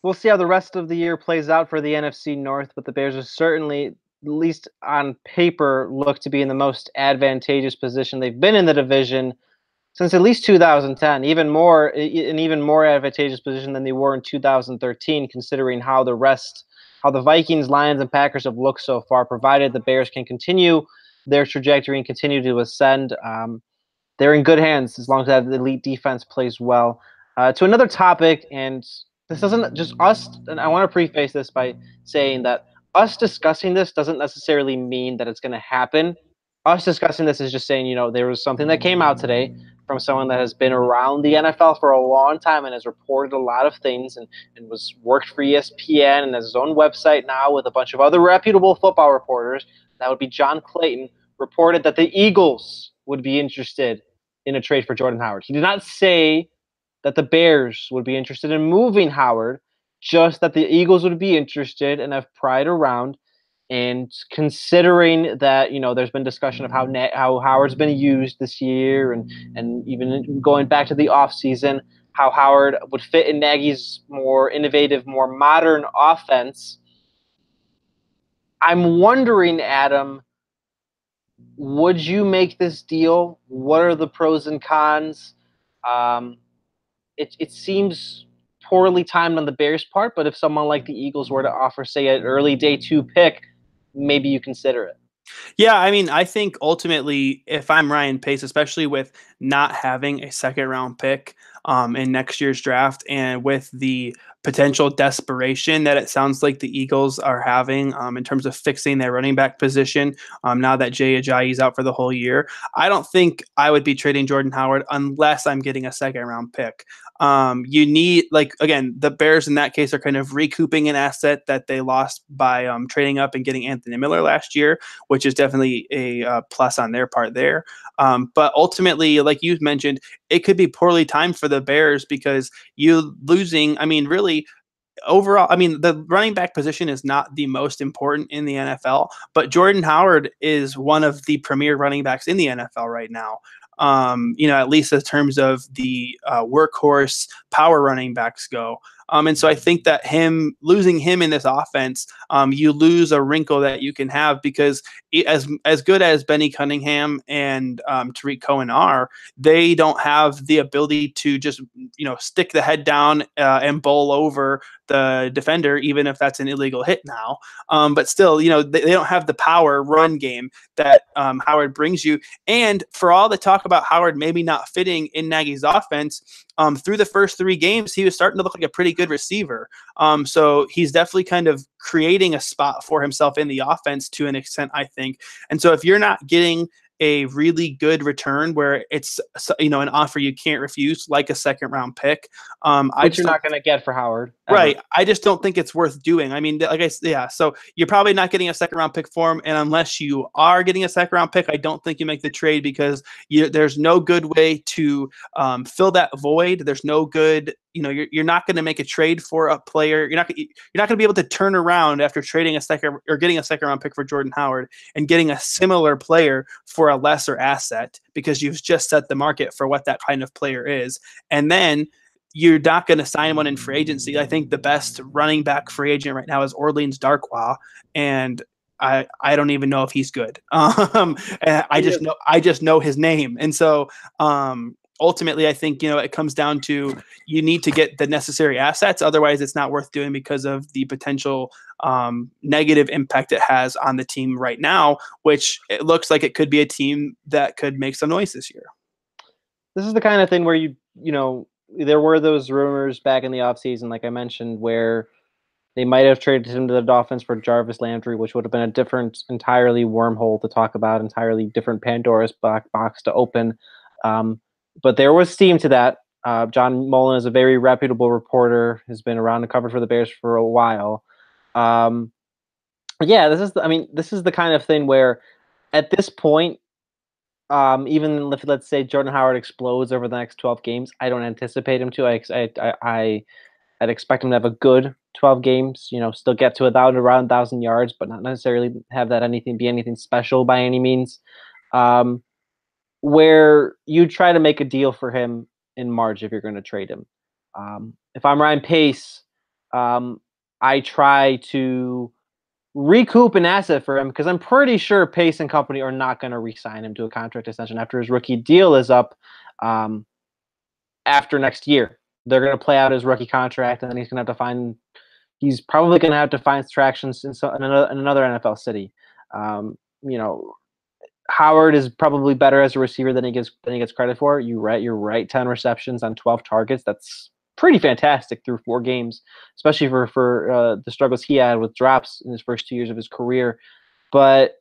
We'll see how the rest of the year plays out for the NFC North, but the Bears are certainly, at least on paper, look to be in the most advantageous position they've been in the division since at least 2010, an even more advantageous position than they were in 2013, considering how the Vikings, Lions, and Packers have looked so far, provided the Bears can continue their trajectory and continue to ascend. They're in good hands as long as that elite defense plays well. To another topic, and this isn't just us, and I want to preface this by saying that us discussing this doesn't necessarily mean that it's going to happen. Us discussing this is just saying, there was something that came out today from someone that has been around the NFL for a long time and has reported a lot of things and was worked for ESPN and has his own website now with a bunch of other reputable football reporters. That would be John Clayton, reported that the Eagles would be interested in a trade for Jordan Howard. He did not say that the Bears would be interested in moving Howard, just that the Eagles would be interested and have pried around. And considering that, there's been discussion of how Howard's been used this year and even going back to the offseason, how Howard would fit in Nagy's more innovative, more modern offense, I'm wondering, Adam, would you make this deal? What are the pros and cons? It seems poorly timed on the Bears' part, but if someone like the Eagles were to offer, say, an early day 2 pick, maybe you consider it. Yeah, I mean, I think ultimately, if I'm Ryan Pace, especially with not having a second round pick in next year's draft, and with the potential desperation that it sounds like the Eagles are having in terms of fixing their running back position now that Jay Ajayi's out for the whole year, I don't think I would be trading Jordan Howard unless I'm getting a second round pick. You need, like, again, the Bears in that case are kind of recouping an asset that they lost by trading up and getting Anthony Miller last year, which is definitely a plus on their part there. But ultimately, like you mentioned, it could be poorly timed for the Bears because you losing, I mean, really, overall, I mean, the running back position is not the most important in the NFL, but Jordan Howard is one of the premier running backs in the NFL right now. At least in terms of the workhorse power running backs go. And so I think that losing him in this offense, you lose a wrinkle that you can have because as good as Benny Cunningham and Tariq Cohen are, they don't have the ability to just stick the head down and bowl over the defender, even if that's an illegal hit now. But still, they don't have the power run game that Howard brings you. And for all the talk about Howard maybe not fitting in Nagy's offense, through the first 3 games, he was starting to look like a pretty good receiver. So he's definitely kind of creating a spot for himself in the offense to an extent, I think. And so if you're not getting a really good return where it's an offer you can't refuse, like a second round pick, which you're not going to get for Howard, ever. Right? I just don't think it's worth doing. I mean, so you're probably not getting a second round pick for him, and unless you are getting a second round pick, I don't think you make the trade because there's no good way to fill that void. There's no good. You're not going to make a trade for a player. You're not going to be able to turn around after trading a second or getting a second round pick for Jordan Howard and getting a similar player for a lesser asset because you've just set the market for what that kind of player is. And then you're not going to sign one in free agency. I think the best running back free agent right now is Orleans Darkwa, and I don't even know if he's good. I just know his name, and so ultimately, I think it comes down to you need to get the necessary assets. Otherwise, it's not worth doing because of the potential negative impact it has on the team right now, which it looks like it could be a team that could make some noise this year. This is the kind of thing where there were those rumors back in the offseason, like I mentioned, where they might have traded him to the Dolphins for Jarvis Landry, which would have been a different, entirely wormhole to talk about, entirely different Pandora's box to open. But there was steam to that. John Mullen is a very reputable reporter, has been around and covered for the Bears for a while. This is the kind of thing where at this point, even if, let's say, Jordan Howard explodes over the next 12 games, I don't anticipate him to. I'd expect him to have a good 12 games, still get to around 1,000 yards, but not necessarily have that be anything special by any means. Where you try to make a deal for him in March if you're going to trade him. If I'm Ryan Pace, I try to recoup an asset for him because I'm pretty sure Pace and company are not going to re-sign him to a contract extension after his rookie deal is up after next year. They're going to play out his rookie contract, and then he's probably going to have to find traction in another NFL city. Howard is probably better as a receiver than he gets credit for. You're right. 10 receptions on 12 targets. That's pretty fantastic through 4 games, especially for the struggles he had with drops in his first 2 years of his career. But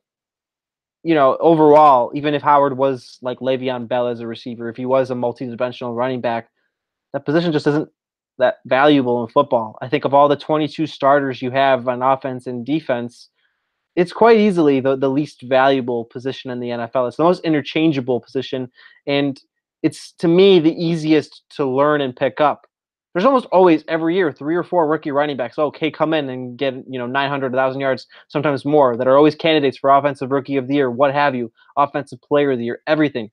overall, even if Howard was like Le'Veon Bell as a receiver, if he was a multi-dimensional running back, that position just isn't that valuable in football. I think of all the 22 starters you have on offense and defense, it's quite easily the least valuable position in the NFL. It's the most interchangeable position, and it's, to me, the easiest to learn and pick up. There's almost always, every year, 3 or 4 rookie running backs, okay, come in and get 900, 1,000 yards, sometimes more, that are always candidates for Offensive Rookie of the Year, what have you, Offensive Player of the Year, everything.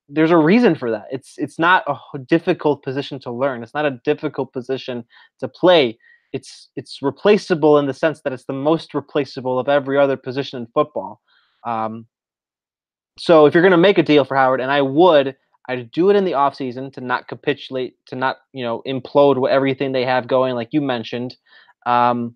There's a reason for that. It's not a difficult position to learn. It's not a difficult position to play. It's replaceable in the sense that it's the most replaceable of every other position in football. So if you're going to make a deal for Howard, and I'd do it in the offseason to not capitulate, to not implode everything they have going, like you mentioned, and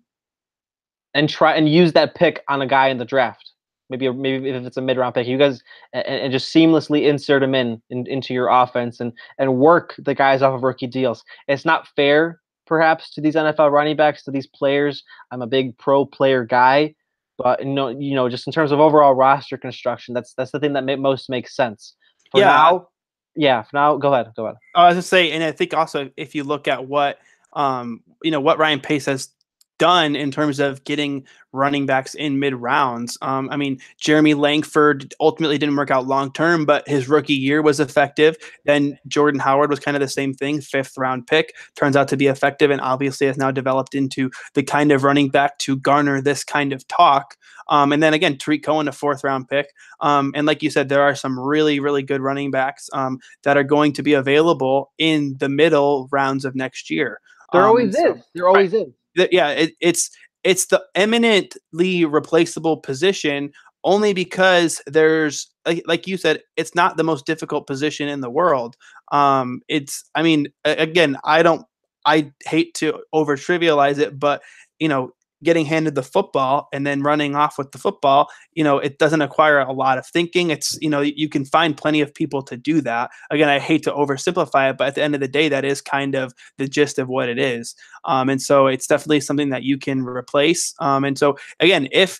try and use that pick on a guy in the draft. Maybe if it's a mid-round pick, you guys, and just seamlessly insert him into your offense and work the guys off of rookie deals. It's not fair, perhaps, to these NFL running backs, to these players. I'm a big pro player guy, but just in terms of overall roster construction, that's the thing that most makes sense. For now, go ahead. I was gonna say, and I think also if you look at what what Ryan Pace has done in terms of getting running backs in mid rounds. I mean, Jeremy Langford ultimately didn't work out long term, but his rookie year was effective. Then Jordan Howard was kind of the same thing, 5th round pick, turns out to be effective, and obviously has now developed into the kind of running back to garner this kind of talk. And then again, Tariq Cohen, a 4th round pick. And like you said, there are some really, really good running backs that are going to be available in the middle rounds of next year. There always is. Yeah, it's the eminently replaceable position only because there's, like you said, it's not the most difficult position in the world. Again, I hate to over trivialize it, but getting handed the football and then running off with the football, it doesn't require a lot of thinking. It's, you can find plenty of people to do that. Again, I hate to oversimplify it, but at the end of the day, that is kind of the gist of what it is. And so it's definitely something that you can replace. And so again, if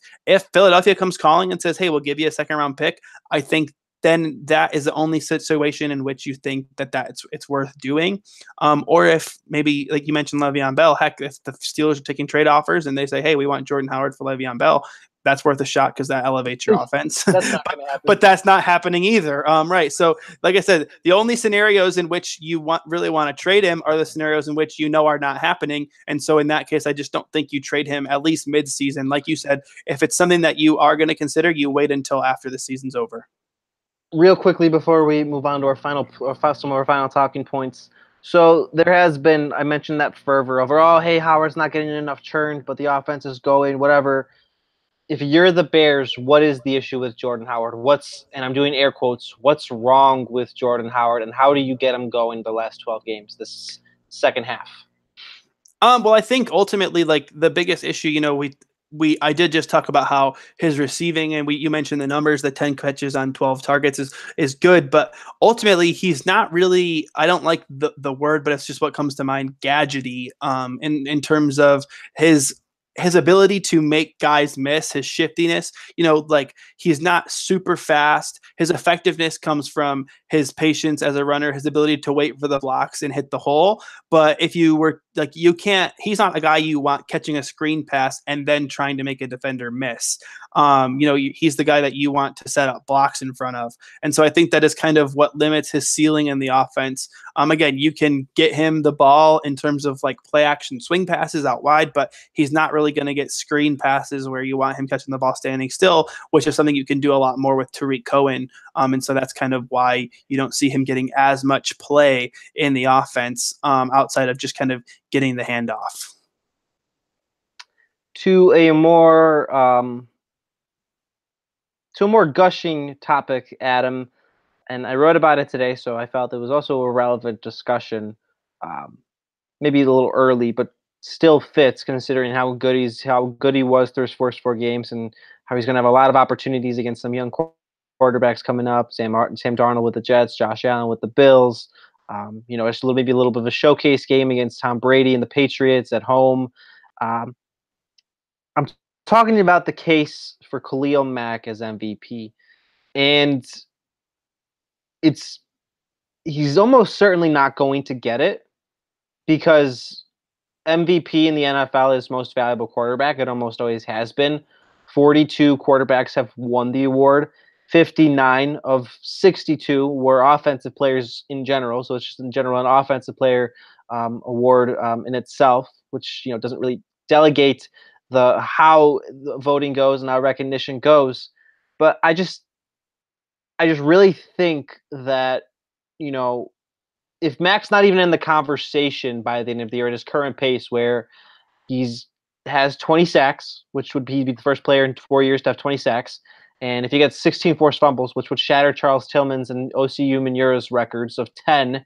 Philadelphia comes calling and says, hey, we'll give you a 2nd round pick, I think then that is the only situation in which you think that it's worth doing. Or if maybe, like you mentioned, Le'Veon Bell, heck, if the Steelers are taking trade offers and they say, hey, we want Jordan Howard for Le'Veon Bell, that's worth a shot because that elevates your offense. But that's not happening either. Right. So like I said, the only scenarios in which you really want to trade him are the scenarios in which are not happening. And so in that case, I just don't think you trade him at least mid-season. Like you said, if it's something that you are going to consider, you wait until after the season's over. Real quickly before we move on to some of our final talking points. So there has been, I mentioned that fervor overall, hey, Howard's not getting enough churn, but the offense is going, whatever. If you're the Bears, what is the issue with Jordan Howard? And I'm doing air quotes, what's wrong with Jordan Howard, and how do you get him going the last 12 games, this second half? Well, I think ultimately, like, the biggest issue, I did just talk about how his receiving, and you mentioned the numbers, the 10 catches on 12 targets is good, but ultimately he's not really, I don't like the word, but it's just what comes to mind, gadgety, in terms of his ability to make guys miss, his shiftiness, like, he's not super fast. His effectiveness comes from his patience as a runner, his ability to wait for the blocks and hit the hole. But if you were like, he's not a guy you want catching a screen pass and then trying to make a defender miss. He's the guy that you want to set up blocks in front of. And so I think that is kind of what limits his ceiling in the offense. Again, you can get him the ball in terms of like play action swing passes out wide, but he's not really going to get screen passes where you want him catching the ball standing still, which is something you can do a lot more with Tariq Cohen. And so that's kind of why you don't see him getting as much play in the offense outside of just kind of getting the handoff. To a more gushing topic, Adam, and I wrote about it today, so I felt it was also a relevant discussion. Maybe a little early, but still fits considering how good he was through his first 4 games and how he's going to have a lot of opportunities against some young quarterbacks coming up. Sam Darnold with the Jets, Josh Allen with the Bills. It's maybe a little bit of a showcase game against Tom Brady and the Patriots at home. I'm talking about the case for Khalil Mack as MVP, and he's almost certainly not going to get it because MVP in the NFL is most valuable quarterback. It almost always has been. 42 quarterbacks have won the award. 59 of 62 were offensive players in general. So it's just in general an offensive player award in itself, which doesn't really delegate how the voting goes and how recognition goes. But I just really think that if Mack's not even in the conversation by the end of the year at his current pace, where has 20 sacks, which would be the first player in 4 years to have 20 sacks. And if he gets 16 forced fumbles, which would shatter Charles Tillman's and OCU Manura's records of 10,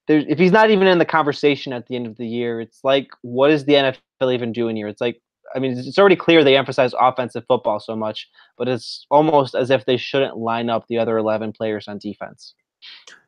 if he's not even in the conversation at the end of the year, it's like, what is the NFL even doing here? It's like, it's already clear they emphasize offensive football so much, but it's almost as if they shouldn't line up the other 11 players on defense.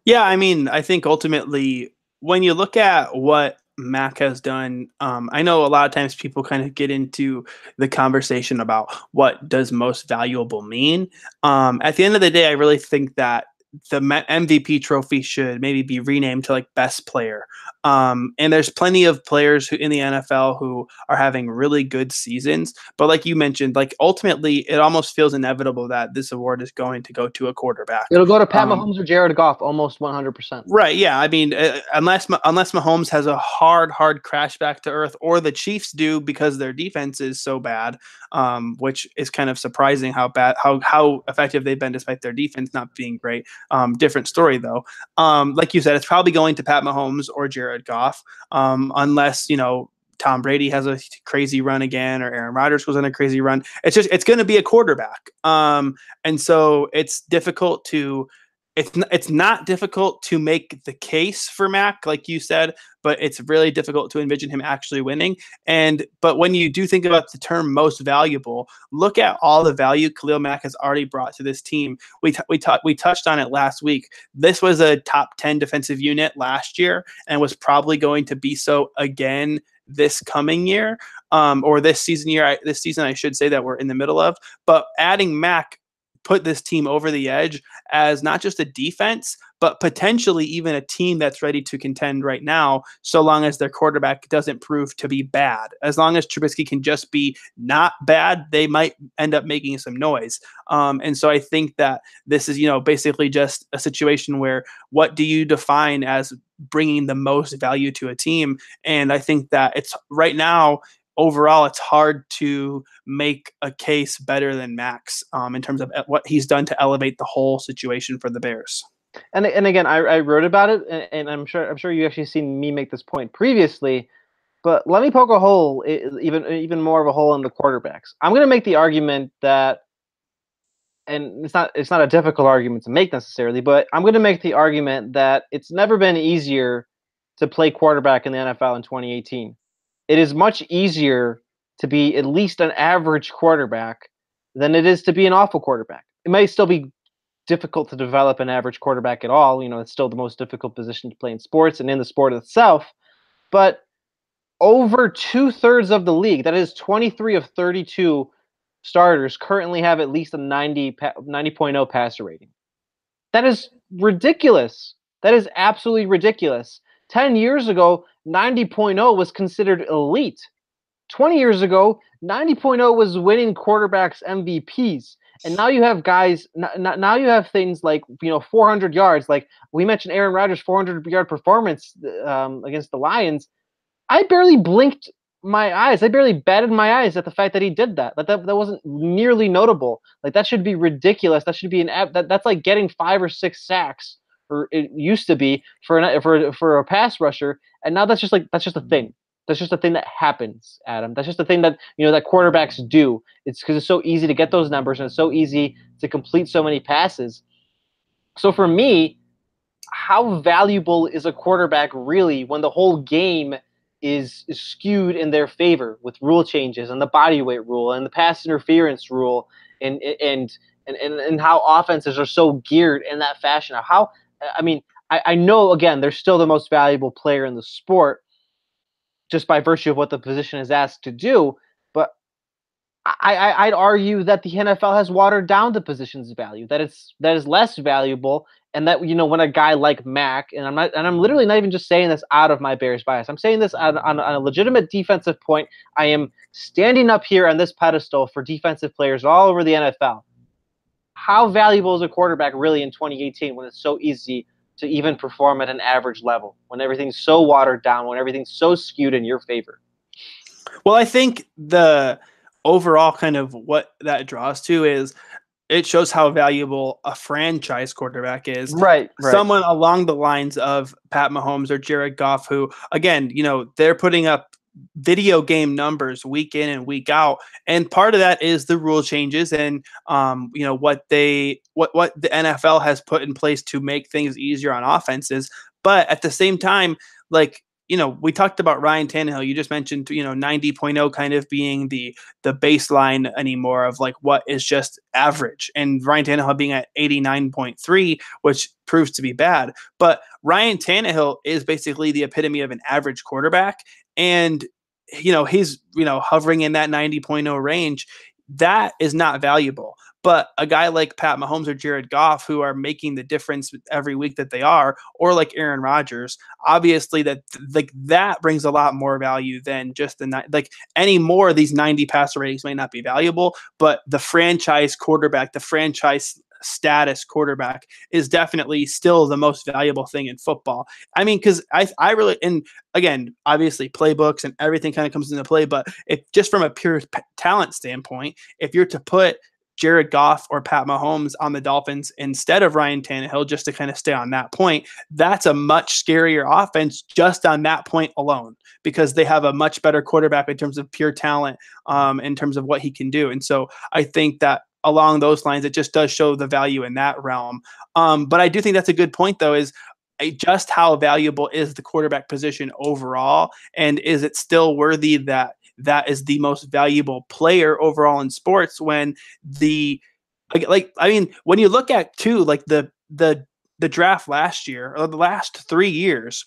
Yeah, I think ultimately when you look at what Mack has done, I know a lot of times people kind of get into the conversation about what does most valuable mean. At the end of the day, I really think that the MVP trophy should maybe be renamed to like best player. And there's plenty of players who in the NFL who are having really good seasons, but like you mentioned, like ultimately it almost feels inevitable that this award is going to go to a quarterback. It'll go to Pat Mahomes or Jared Goff, almost 100%. Right. Yeah. Unless Mahomes has a hard crash back to earth, or the Chiefs do because their defense is so bad, which is kind of surprising how effective they've been despite their defense not being great. Different story though. Like you said, it's probably going to Pat Mahomes or Jared Goff, unless Tom Brady has a crazy run again, or Aaron Rodgers goes on a crazy run. It's going to be a quarterback, and so it's difficult to. It's not difficult to make the case for Mack, like you said, but it's really difficult to envision him actually winning. But when you do think about the term most valuable, look at all the value Khalil Mack has already brought to this team. We touched on it last week. This was a top 10 defensive unit last year and was probably going to be so again this coming year, or this season, I should say, that we're in the middle of. But adding Mack put this team over the edge as not just a defense, but potentially even a team that's ready to contend right now, so long as their quarterback doesn't prove to be bad. As long as Trubisky can just be not bad, they might end up making some noise. And so I think that this is, basically just a situation where what do you define as bringing the most value to a team? And I think that it's right now, overall, it's hard to make a case better than Mack's in terms of what he's done to elevate the whole situation for the Bears. And again, I wrote about it, and I'm sure you actually seen me make this point previously. But let me poke a hole, even more of a hole in the quarterbacks. I'm going to make the argument that, and it's not a difficult argument to make necessarily, but I'm going to make the argument that it's never been easier to play quarterback in the NFL in 2018. It is much easier to be at least an average quarterback than it is to be an awful quarterback. It may still be difficult to develop an average quarterback at all. It's still the most difficult position to play in sports and in the sport itself. But over 2/3 of the league, that is 23 of 32 starters, currently have at least a 90.0 passer rating. That is ridiculous. That is absolutely ridiculous. 10 years ago, 90.0 was considered elite. 20 years ago, 90.0 was winning quarterbacks MVPs. And now you have guys, now you have things like, 400 yards. Like we mentioned Aaron Rodgers' 400-yard performance against the Lions. I barely blinked my eyes. I barely batted my eyes at the fact that he did that. That wasn't nearly notable. Like that should be ridiculous. That should be that's like getting 5 or 6 sacks, or it used to be for a pass rusher. And now that's just a thing. That's just a thing that happens, Adam. That's just a thing that that quarterbacks do. It's because it's so easy to get those numbers and it's so easy to complete so many passes. So for me, how valuable is a quarterback really when the whole game is skewed in their favor with rule changes and the body weight rule and the pass interference rule and and how offenses are so geared in that fashion. I know, again, they're still the most valuable player in the sport just by virtue of what the position is asked to do, but I'd argue that the NFL has watered down the position's value, that is less valuable, and that when a guy like Mack, and I'm literally not even just saying this out of my Bears bias, I'm saying this on a legitimate defensive point. I am standing up here on this pedestal for defensive players all over the NFL. How valuable is a quarterback really in 2018 when it's so easy to even perform at an average level, when everything's so watered down, when everything's so skewed in your favor? Well, I think the overall kind of what that draws to is it shows how valuable a franchise quarterback is. Right. Someone along the lines of Pat Mahomes or Jared Goff, who, again, they're putting up video game numbers week in and week out. And part of that is the rule changes and, what the NFL has put in place to make things easier on offenses. But at the same time, we talked about Ryan Tannehill. You just mentioned, 90.0 kind of being the baseline anymore of what is just average, and Ryan Tannehill being at 89.3, which proves to be bad. But Ryan Tannehill is basically the epitome of an average quarterback. And, he's, hovering in that 90.0 range. That is not valuable. But a guy like Pat Mahomes or Jared Goff, who are making the difference every week that they are, or like Aaron Rodgers, obviously that brings a lot more value than just any more of these 90 passer ratings may not be valuable, but the franchise quarterback, the franchise status quarterback is definitely still the most valuable thing in football. I mean, because I really, and again, obviously playbooks and everything kind of comes into play, but if just from a pure talent standpoint, if you're to put Jared Goff or Pat Mahomes on the Dolphins instead of Ryan Tannehill, just to kind of stay on that point, that's a much scarier offense just on that point alone, because they have a much better quarterback in terms of pure talent, in terms of what he can do. And so I think that along those lines, it just does show the value in that realm. But I do think that's a good point, though, is just how valuable is the quarterback position overall, and is it still worthy that is the most valuable player overall in sports, when when you look at too, the draft last year or the last 3 years,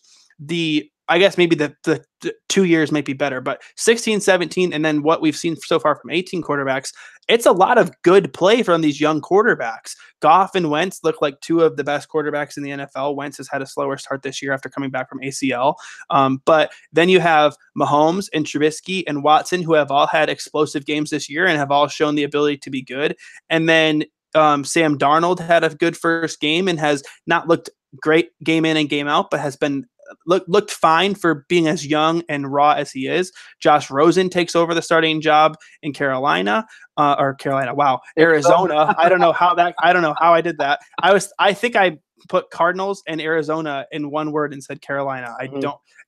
I guess maybe the 2 years might be better, but 16, 17, and then what we've seen so far from 18 quarterbacks, it's a lot of good play from these young quarterbacks. Goff and Wentz look like two of the best quarterbacks in the NFL. Wentz has had a slower start this year after coming back from ACL. But then you have Mahomes and Trubisky and Watson, who have all had explosive games this year and have all shown the ability to be good. And then Sam Darnold had a good first game and has not looked great game in and game out, but has been looked fine for being as young and raw as he is. Josh Rosen takes over the starting job in Arizona. I don't know how I did that. I think I put Cardinals and Arizona in one word and said Carolina.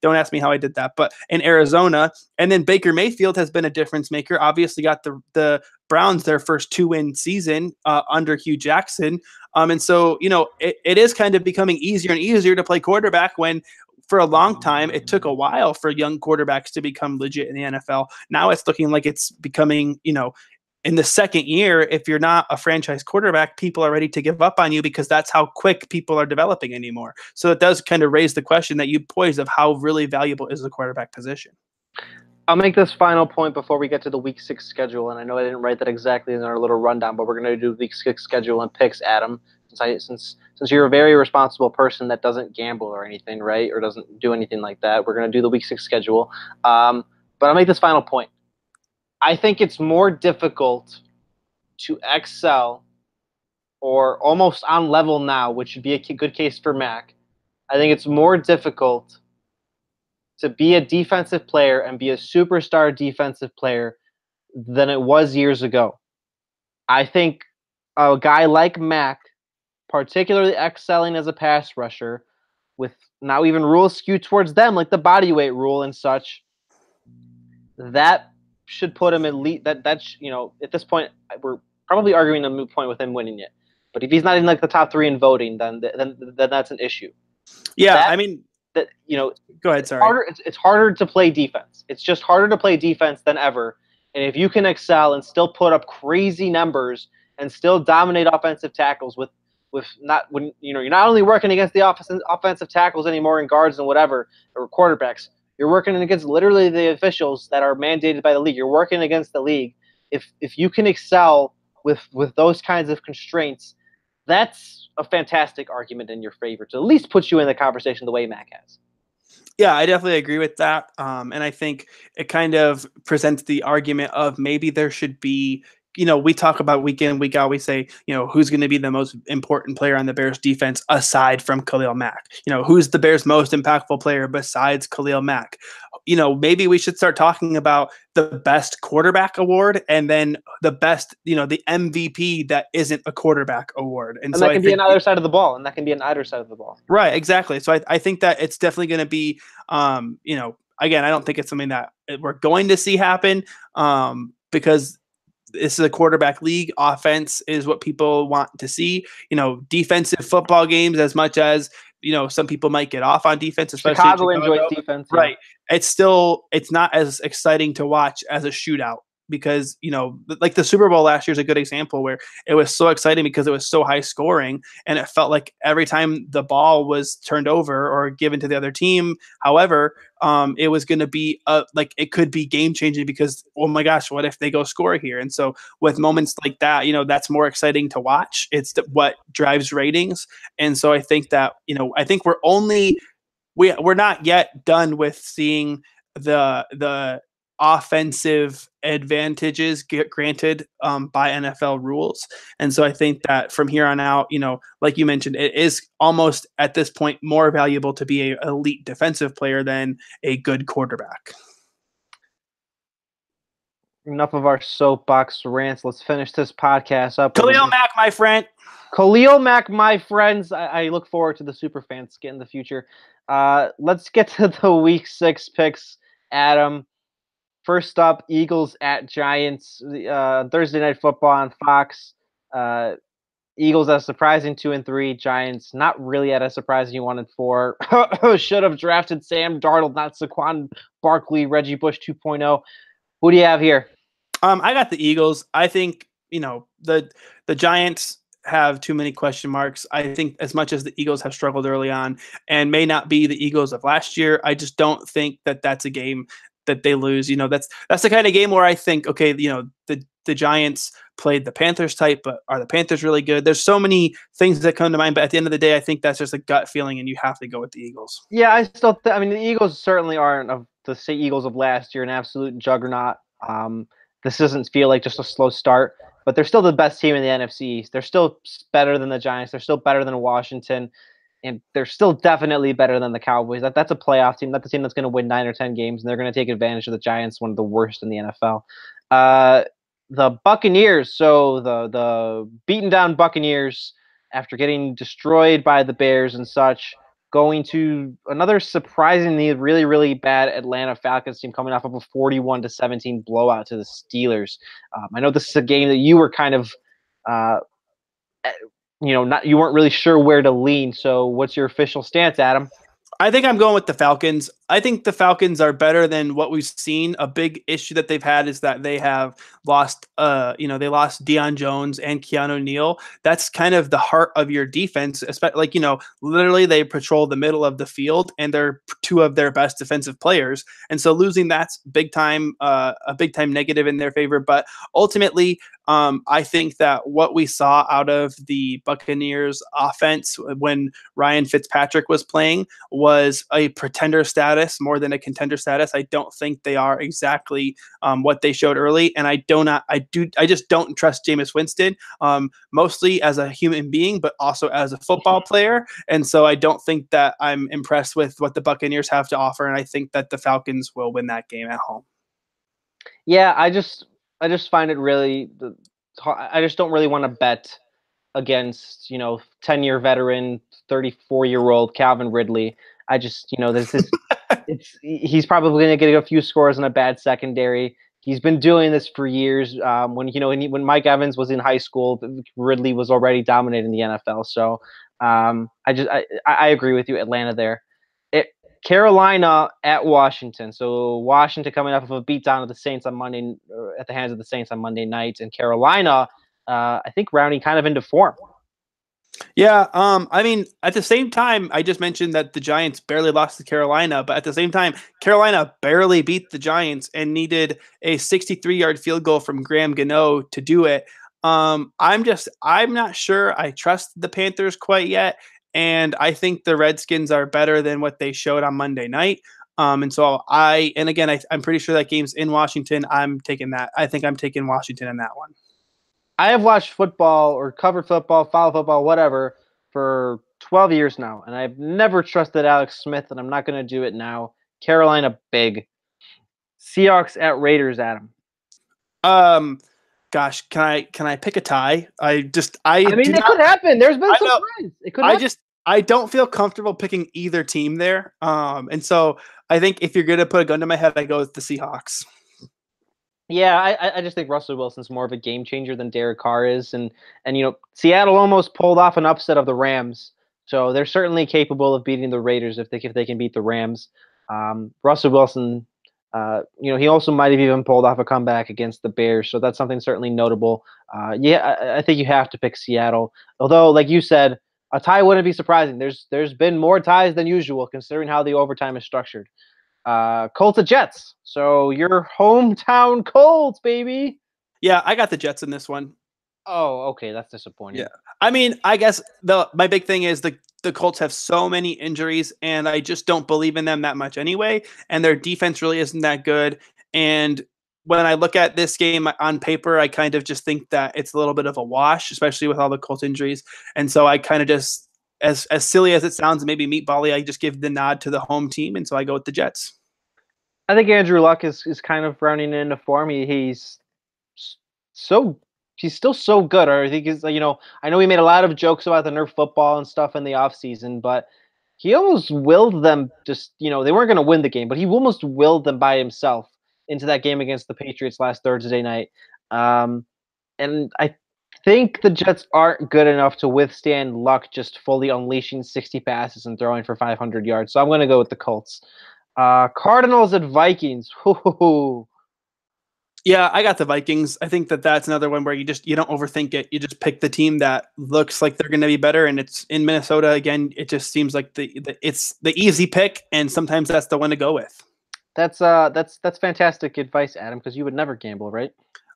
Don't ask me how I did that, but in Arizona. And then Baker Mayfield has been a difference maker. Obviously got the Browns their first 2-win season under Hugh Jackson. And so, it is kind of becoming easier and easier to play quarterback, when for a long time it took a while for young quarterbacks to become legit in the NFL. Now it's looking like it's becoming, in the second year, if you're not a franchise quarterback, people are ready to give up on you, because that's how quick people are developing anymore. So it does kind of raise the question that you posed of how really valuable is the quarterback position. I'll make this final point before we get to the Week 6 schedule, and I know I didn't write that exactly in our little rundown, but we're going to do Week 6 schedule and picks, Adam, since you're a very responsible person that doesn't gamble or anything, right, or doesn't do anything like that. We're going to do the Week 6 schedule, but I'll make this final point. I think it's more difficult to excel, or almost on level now, which would be a good case for Mack. I think it's more difficult to be a defensive player and be a superstar defensive player than it was years ago. I think a guy like Mack, particularly excelling as a pass rusher, with now even rules skewed towards them, like the body weight rule and such, that should put him at least at this point we're probably arguing a moot point with him winning it. But if he's not in the top 3 in voting, then that's an issue. Yeah, go ahead. Sorry. It's harder to play defense. It's just harder to play defense than ever. And if you can excel and still put up crazy numbers and still dominate offensive tackles with not when you're not only working against the offensive tackles anymore and guards and whatever or quarterbacks. You're working against literally the officials that are mandated by the league. You're working against the league. If you can excel with those kinds of constraints, that's a fantastic argument in your favor to at least put you in the conversation the way Mac has. Yeah, I definitely agree with that. And I think it kind of presents the argument of maybe there should be, we talk about week in, week out, we say, who's going to be the most important player on the Bears defense aside from Khalil Mack? Who's the Bears' most impactful player besides Khalil Mack? Maybe we should start talking about the best quarterback award and then the best, the MVP that isn't a quarterback award. And so that can be on either side of the ball. Right, exactly. So I think that it's definitely going to be, again, I don't think it's something that we're going to see happen because this is a quarterback league. Offense is what people want to see. Defensive football games, as much as some people might get off on defense, especially Chicago enjoys defense, right? Yeah. It's not as exciting to watch as a shootout because like the Super Bowl last year is a good example where it was so exciting because it was so high scoring and it felt like every time the ball was turned over or given to the other team, however, it was going to be like it could be game changing because oh my gosh, what if they go score here? And so with moments like that, that's more exciting to watch. It's what drives ratings, and so I think that I think we're not yet done with seeing the offensive advantages get granted by NFL rules. And so I think that from here on out, like you mentioned, it is almost at this point more valuable to be an elite defensive player than a good quarterback. Enough of our soapbox rants. Let's finish this podcast up. Khalil Mack, my friend. Khalil Mack, my friends. I look forward to the Superfan skit in the future. Let's get to the Week 6 picks, Adam. First up, Eagles at Giants. Thursday Night Football on Fox. Eagles at a surprising 2-3. Giants not really at a surprising 1-4. Should have drafted Sam Darnold, not Saquon Barkley, Reggie Bush 2.0. Who do you have here? I got the Eagles. I think the Giants have too many question marks. I think as much as the Eagles have struggled early on and may not be the Eagles of last year, I just don't think that that's a game that they lose. That's the kind of game where I think, okay, the Giants played the Panthers type, but are the Panthers really good? There's so many things that come to mind, but at the end of the day, I think that's just a gut feeling, and you have to go with the Eagles. Yeah, I still the Eagles certainly aren't the Eagles of last year, an absolute juggernaut. This doesn't feel like just a slow start, but they're still the best team in the NFC East. They're still better than the Giants. They're still better than Washington. And they're still definitely better than the Cowboys. That's a playoff team. That's a team that's going to win 9 or 10 games, and they're going to take advantage of the Giants, one of the worst in the NFL. The Buccaneers, so the beaten down Buccaneers, after getting destroyed by the Bears and such, going to another surprisingly really, really bad Atlanta Falcons team coming off of a 41-17 blowout to the Steelers. I know this is a game that you were kind of you weren't really sure where to lean. So what's your official stance, Adam? I think I'm going with the Falcons. I think the Falcons are better than what we've seen. A big issue that they've had is that they have lost, they lost Deion Jones and Keanu Neal. That's kind of the heart of your defense. Especially, literally they patrol the middle of the field, and they're two of their best defensive players. And so losing that's a big time negative in their favor. But ultimately, I think that what we saw out of the Buccaneers offense when Ryan Fitzpatrick was playing was a pretender status more than a contender status. I don't think they are exactly what they showed early, and I just don't trust Jameis Winston, mostly as a human being, but also as a football player. And so I don't think that I'm impressed with what the Buccaneers have to offer, and I think that the Falcons will win that game at home. Yeah, I just find it really. I just don't really want to bet against 10-year veteran, 34-year-old Calvin Ridley. I just he's probably going to get a few scores in a bad secondary. He's been doing this for years. When Mike Evans was in high school, Ridley was already dominating the NFL. So I agree with you, Atlanta there. Carolina at Washington. So Washington coming off of a beatdown of the Saints on Monday, at the hands of the Saints on Monday night, and Carolina I think rounding kind of into form. Yeah, I mean, at the same time, I just mentioned that the Giants barely lost to Carolina, but at the same time, Carolina barely beat the Giants and needed a 63-yard field goal from Graham Gano to do it. I'm not sure I trust the Panthers quite yet, and I think the Redskins are better than what they showed on Monday night. And so I'm pretty sure that game's in Washington. I'm taking that. I think I'm taking Washington in that one. I have watched football or covered football, follow football, whatever, for 12 years now, and I've never trusted Alex Smith, and I'm not going to do it now. Carolina big. Seahawks at Raiders, Adam. Gosh, can I pick a tie? I mean, it could happen. There's been some friends. It could happen. I don't feel comfortable picking either team there. And so I think if you're going to put a gun to my head, I go with the Seahawks. Yeah, I just think Russell Wilson's more of a game changer than Derek Carr is, and Seattle almost pulled off an upset of the Rams, so they're certainly capable of beating the Raiders if they can beat the Rams. Russell Wilson, he also might have even pulled off a comeback against the Bears, so that's something certainly notable. I think you have to pick Seattle, although, like you said, a tie wouldn't be surprising. There's been more ties than usual considering how the overtime is structured. Colts at Jets. So your hometown Colts, baby. Yeah, I got the Jets in this one. Oh, okay, that's disappointing. Yeah, I mean, I guess my big thing is the Colts have so many injuries, and I just don't believe in them that much anyway. And their defense really isn't that good. And when I look at this game on paper, I kind of just think that it's a little bit of a wash, especially with all the Colts injuries. And so I kind of just, as silly as it sounds, maybe meatball-y, I just give the nod to the home team, and so I go with the Jets. I think Andrew Luck is kind of rounding into form. He's still so good. Or I think I know he made a lot of jokes about the Nerf football and stuff in the offseason, but he almost willed them they weren't going to win the game, but he almost willed them by himself into that game against the Patriots last Thursday night. And I think the Jets aren't good enough to withstand Luck just fully unleashing 60 passes and throwing for 500 yards. So I'm going to go with the Colts. Cardinals at Vikings. Yeah, I got the Vikings. I think that's another one where you don't overthink it. You just pick the team that looks like they're going to be better, and it's in Minnesota again. It just seems like it's the easy pick, and sometimes that's the one to go with. That's fantastic advice, Adam, because you would never gamble, right?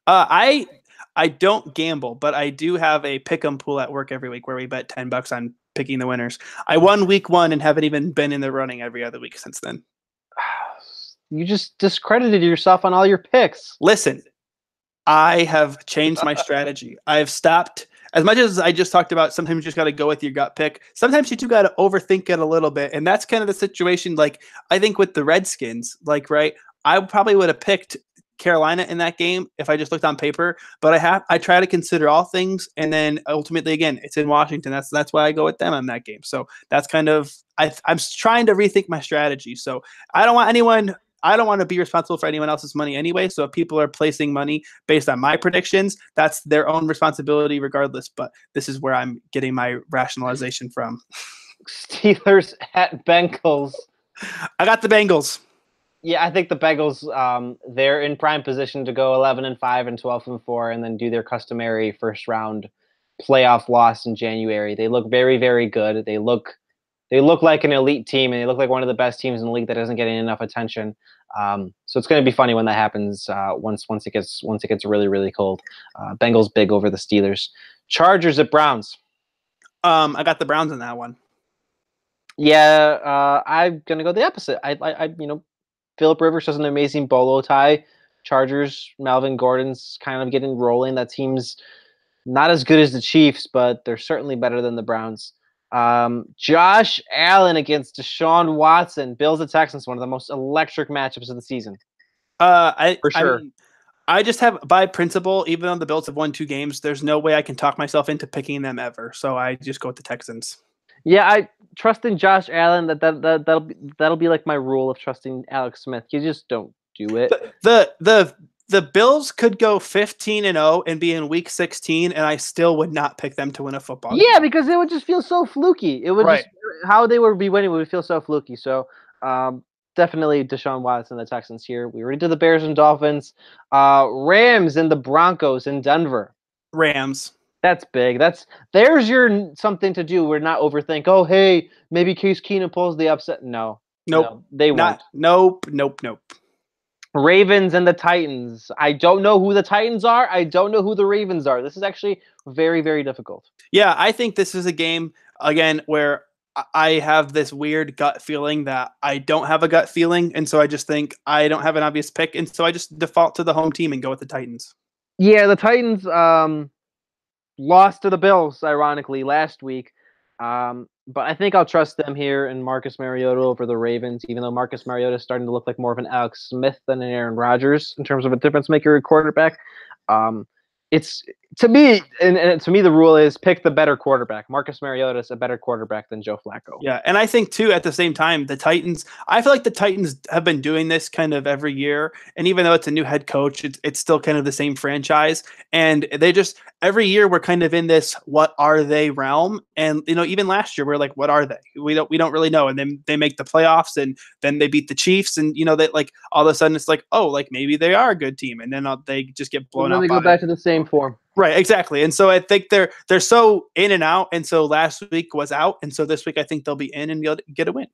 I don't gamble, but I do have a pick'em pool at work every week where we bet $10 on picking the winners. I won week 1 and haven't even been in the running every other week since then. You just discredited yourself on all your picks. Listen, I have changed my strategy. I've stopped. As much as I just talked about, sometimes you just got to go with your gut pick. Sometimes you do got to overthink it a little bit. And that's kind of the situation. Like, I think with the Redskins, right, I probably would have picked Carolina in that game if I just looked on paper. But I try to consider all things. And then ultimately, again, it's in Washington. That's why I go with them in that game. So that's kind of, I'm trying to rethink my strategy. So I don't want to be responsible for anyone else's money anyway. So if people are placing money based on my predictions, that's their own responsibility regardless. But this is where I'm getting my rationalization from. Steelers at Bengals. I got the Bengals. Yeah, I think the Bengals, they're in prime position to go 11-5 and 12-4 and then do their customary first round playoff loss in January. They look very, very good. They look like an elite team, and they look like one of the best teams in the league that isn't getting enough attention. So it's going to be funny when that happens. Once it gets really, really cold. Bengals big over the Steelers. Chargers at Browns. I got the Browns in that one. Yeah, I'm gonna go the opposite. I Phillip Rivers has an amazing bolo tie. Chargers, Melvin Gordon's kind of getting rolling. That team's not as good as the Chiefs, but they're certainly better than the Browns. Josh Allen against Deshaun Watson. Bills at Texans, one of the most electric matchups of the season. For sure. I just have, by principle, even though the Bills have won 2 games, there's no way I can talk myself into picking them ever. So I just go with the Texans. Yeah, I trust in Josh Allen. That'll be like my rule of trusting Alex Smith. You just don't do it. The Bills could go 15-0 and be in week 16, and I still would not pick them to win a football game. Yeah, because it would just feel so fluky. It would just how they would be winning would feel so fluky. So definitely Deshaun Watson, the Texans here. We already did the Bears and Dolphins. Rams and the Broncos in Denver. Rams. That's big. There's your something to do. We're not overthink. Oh, hey, maybe Case Keenum pulls the upset. No, they won't. Nope. Ravens and the Titans. I don't know who the Titans are. I don't know who the Ravens are. This is actually very, very difficult. Yeah, I think this is a game, again, where I have this weird gut feeling that I don't have a gut feeling, and so I just think I don't have an obvious pick, and so I just default to the home team and go with the Titans. Yeah, the Titans lost to the Bills, ironically, last week. But I think I'll trust them here and Marcus Mariota over the Ravens, even though Marcus Mariota is starting to look like more of an Alex Smith than an Aaron Rodgers in terms of a difference maker at quarterback. It's to me, and to me, the rule is pick the better quarterback. Marcus Mariota is a better quarterback than Joe Flacco. Yeah, and I think too at the same time, the Titans. I feel like the Titans have been doing this kind of every year, and even though it's a new head coach, it's still kind of the same franchise. And they just every year we're kind of in this what are they realm, and even last year we're like what are they? We don't really know, and then they make the playoffs, and then they beat the Chiefs, and that like all of a sudden it's like oh like maybe they are a good team, and then they just get blown out. They go back to the same form. Right, exactly. And so I think they're so in and out. And so last week was out. And so this week I think they'll be in and get a win.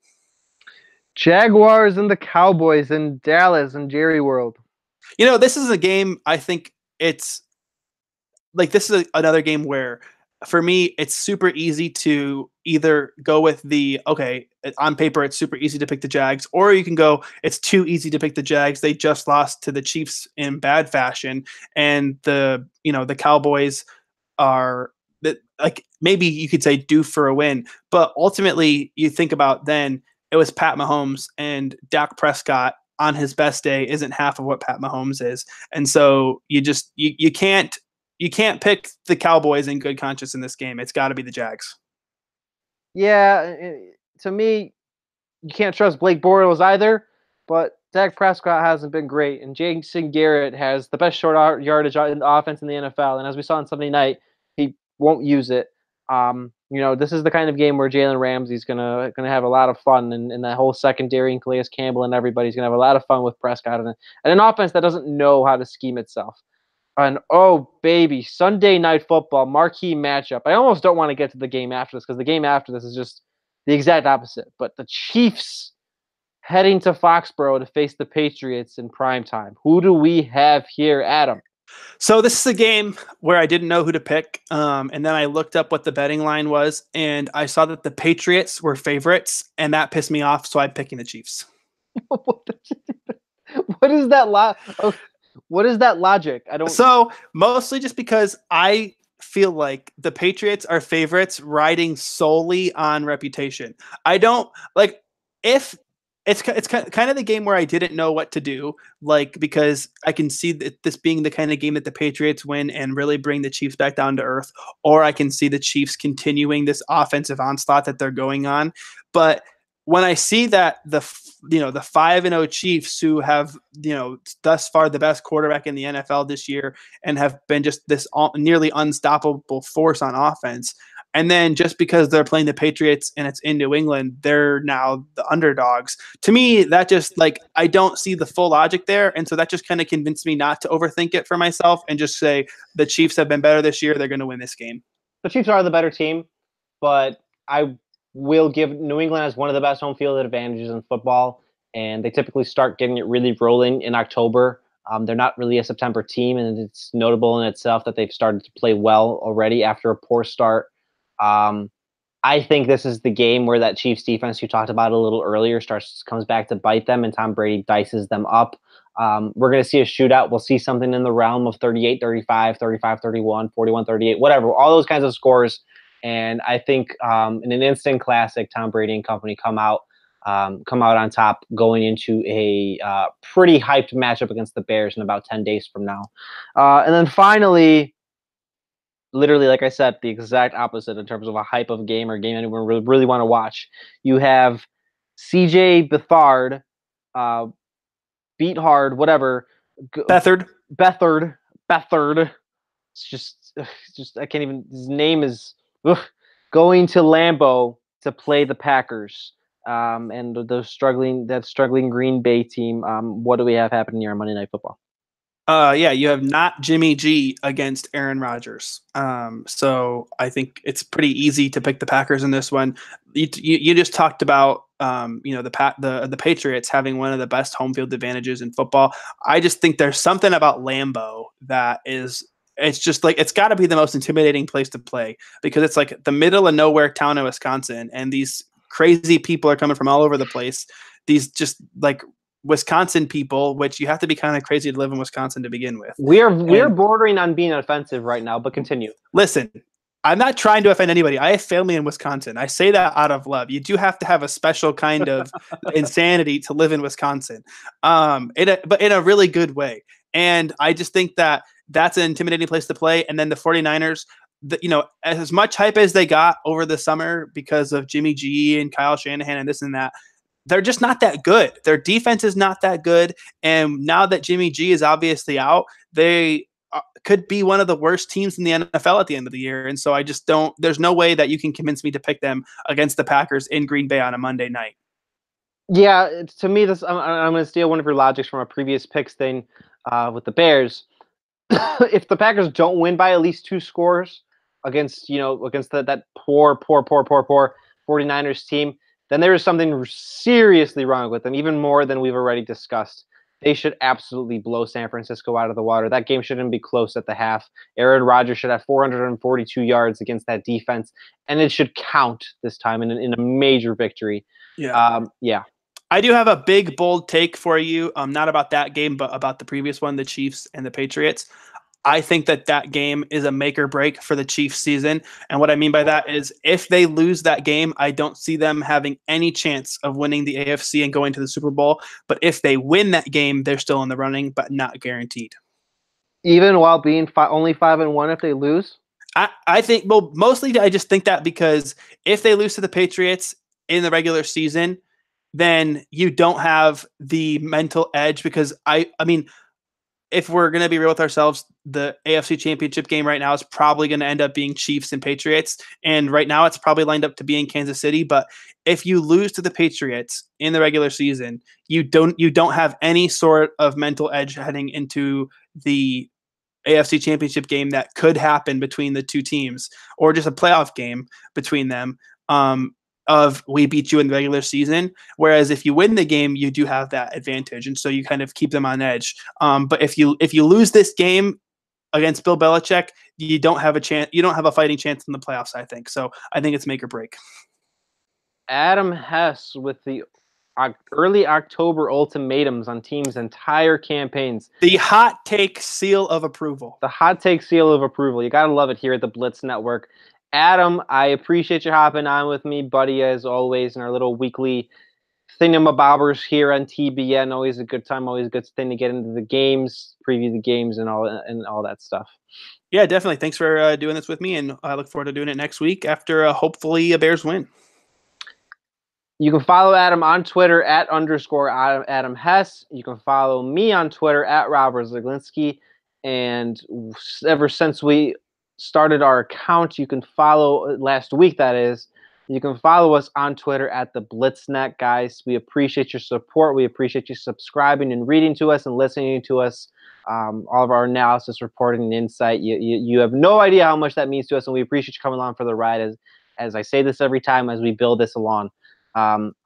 Jaguars and the Cowboys in Dallas and Jerry World. This is a game I think it's like this is another game where for me it's super easy to either go with on paper it's super easy to pick the Jags, or you can go it's too easy to pick the Jags. They just lost to the Chiefs in bad fashion, and the Cowboys are that like maybe you could say due for a win, but ultimately you think about then it was Pat Mahomes, and Dak Prescott on his best day isn't half of what Pat Mahomes is, and so you can't pick the Cowboys in good conscience in this game. It's got to be the Jags. Yeah, to me, you can't trust Blake Bortles either, but Dak Prescott hasn't been great, and Jason Garrett has the best short yardage offense in the NFL, and as we saw on Sunday night, he won't use it. This is the kind of game where Jalen Ramsey's gonna have a lot of fun, and that whole secondary and Calais Campbell and everybody's gonna have a lot of fun with Prescott and an offense that doesn't know how to scheme itself. And oh baby, Sunday Night Football marquee matchup. I almost don't want to get to the game after this because the game after this is just the exact opposite. But the Chiefs heading to Foxborough to face the Patriots in primetime. Who do we have here, Adam? So this is a game where I didn't know who to pick, and then I looked up what the betting line was, and I saw that the Patriots were favorites, and that pissed me off. So I'm picking the Chiefs. What is that? What is that logic? I don't. So mostly just because I feel like the Patriots are favorites riding solely on reputation. I don't like if it's kind of the game where I didn't know what to do, like because I can see this being the kind of game that the Patriots win and really bring the Chiefs back down to earth, or I can see the Chiefs continuing this offensive onslaught that they're going on. But when I see that the 5-0 Chiefs, who have thus far the best quarterback in the NFL this year and have been just this nearly unstoppable force on offense, and then just because they're playing the Patriots and it's in New England, they're now the underdogs. To me, that just I don't see the full logic there, and so that just kind of convinced me not to overthink it for myself and just say the Chiefs have been better this year. They're going to win this game. The Chiefs are the better team, but I will give New England as one of the best home field advantages in football, and they typically start getting it really rolling in October. They're not really a September team, and it's notable in itself that they've started to play well already after a poor start. I think this is the game where that Chiefs defense you talked about a little earlier comes back to bite them, and Tom Brady dices them up. We're going to see a shootout. We'll see something in the realm of 38-35, 35-31, 41-38, whatever, all those kinds of scores. And I think in an instant classic, Tom Brady and company come out on top going into a pretty hyped matchup against the Bears in about 10 days from now. And then finally, literally, like I said, the exact opposite in terms of a hype of game or game anyone really want to watch. You have CJ Beathard, Beat Hard, whatever. Beathard. It's just I can't even. His name is going to Lambeau to play the Packers. And that struggling Green Bay team. What do we have happening here on Monday Night Football? Yeah, you have not Jimmy G against Aaron Rodgers. So I think it's pretty easy to pick the Packers in this one. You just talked about the Patriots having one of the best home field advantages in football. I just think there's something about Lambeau that is. It's just like it's got to be the most intimidating place to play because it's like the middle of nowhere town in Wisconsin, and these crazy people are coming from all over the place. These just like Wisconsin people, which you have to be kind of crazy to live in Wisconsin to begin with. We're bordering on being offensive right now, but continue. Listen, I'm not trying to offend anybody. I have family in Wisconsin. I say that out of love. You do have to have a special kind of insanity to live in Wisconsin, but in a really good way. And I just think that that's an intimidating place to play. And then the 49ers, as much hype as they got over the summer because of Jimmy G and Kyle Shanahan and this and that, they're just not that good. Their defense is not that good. And now that Jimmy G is obviously out, they could be one of the worst teams in the NFL at the end of the year. And so I just don't, there's no way that you can convince me to pick them against the Packers in Green Bay on a Monday night. Yeah, to me, I'm going to steal one of your logics from a previous picks thing with the Bears. If the Packers don't win by at least 2 scores against that poor 49ers team, then there is something seriously wrong with them, even more than we've already discussed. They should absolutely blow San Francisco out of the water. That game shouldn't be close at the half. Aaron Rodgers should have 442 yards against that defense, and it should count this time in a major victory. Yeah. I do have a big, bold take for you, not about that game, but about the previous one, the Chiefs and the Patriots. I think that game is a make or break for the Chiefs season. And what I mean by that is if they lose that game, I don't see them having any chance of winning the AFC and going to the Super Bowl. But if they win that game, they're still in the running, but not guaranteed. Even while being only 5-1 if they lose? I think, well, mostly I just think that because if they lose to the Patriots in the regular season, then you don't have the mental edge because I mean, if we're going to be real with ourselves, the AFC Championship game right now is probably going to end up being Chiefs and Patriots. And right now it's probably lined up to be in Kansas City. But if you lose to the Patriots in the regular season, you don't have any sort of mental edge heading into the AFC Championship game that could happen between the two teams or just a playoff game between them. Of we beat you in the regular season. Whereas if you win the game, you do have that advantage. And so you kind of keep them on edge. But if you lose this game against Bill Belichick, you don't have a chance. You don't have a fighting chance in the playoffs, I think. So I think it's make or break. Adam Hess with the early October ultimatums on teams' entire campaigns. The hot take seal of approval. The hot take seal of approval. You got to love it here at the Blitz Network. Adam, I appreciate you hopping on with me, buddy, as always, in our little weekly thingamabobbers here on TBN. Always a good time, always a good thing to get into the games, preview the games, and all that stuff. Yeah, definitely. Thanks for doing this with me, and I look forward to doing it next week after hopefully a Bears win. You can follow Adam on Twitter at _Adam Hess. You can follow me on Twitter at Robert Zaglinski. And ever since we started our account, you can follow last week, that is. You can follow us on Twitter at the Blitznet, guys. We appreciate your support. We appreciate you subscribing and reading to us and listening to us. All of our analysis, reporting, and insight. You have no idea how much that means to us, and we appreciate you coming along for the ride. As I say this every time as we build this along.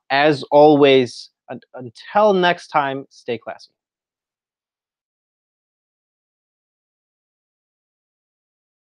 As always, until next time, stay classy.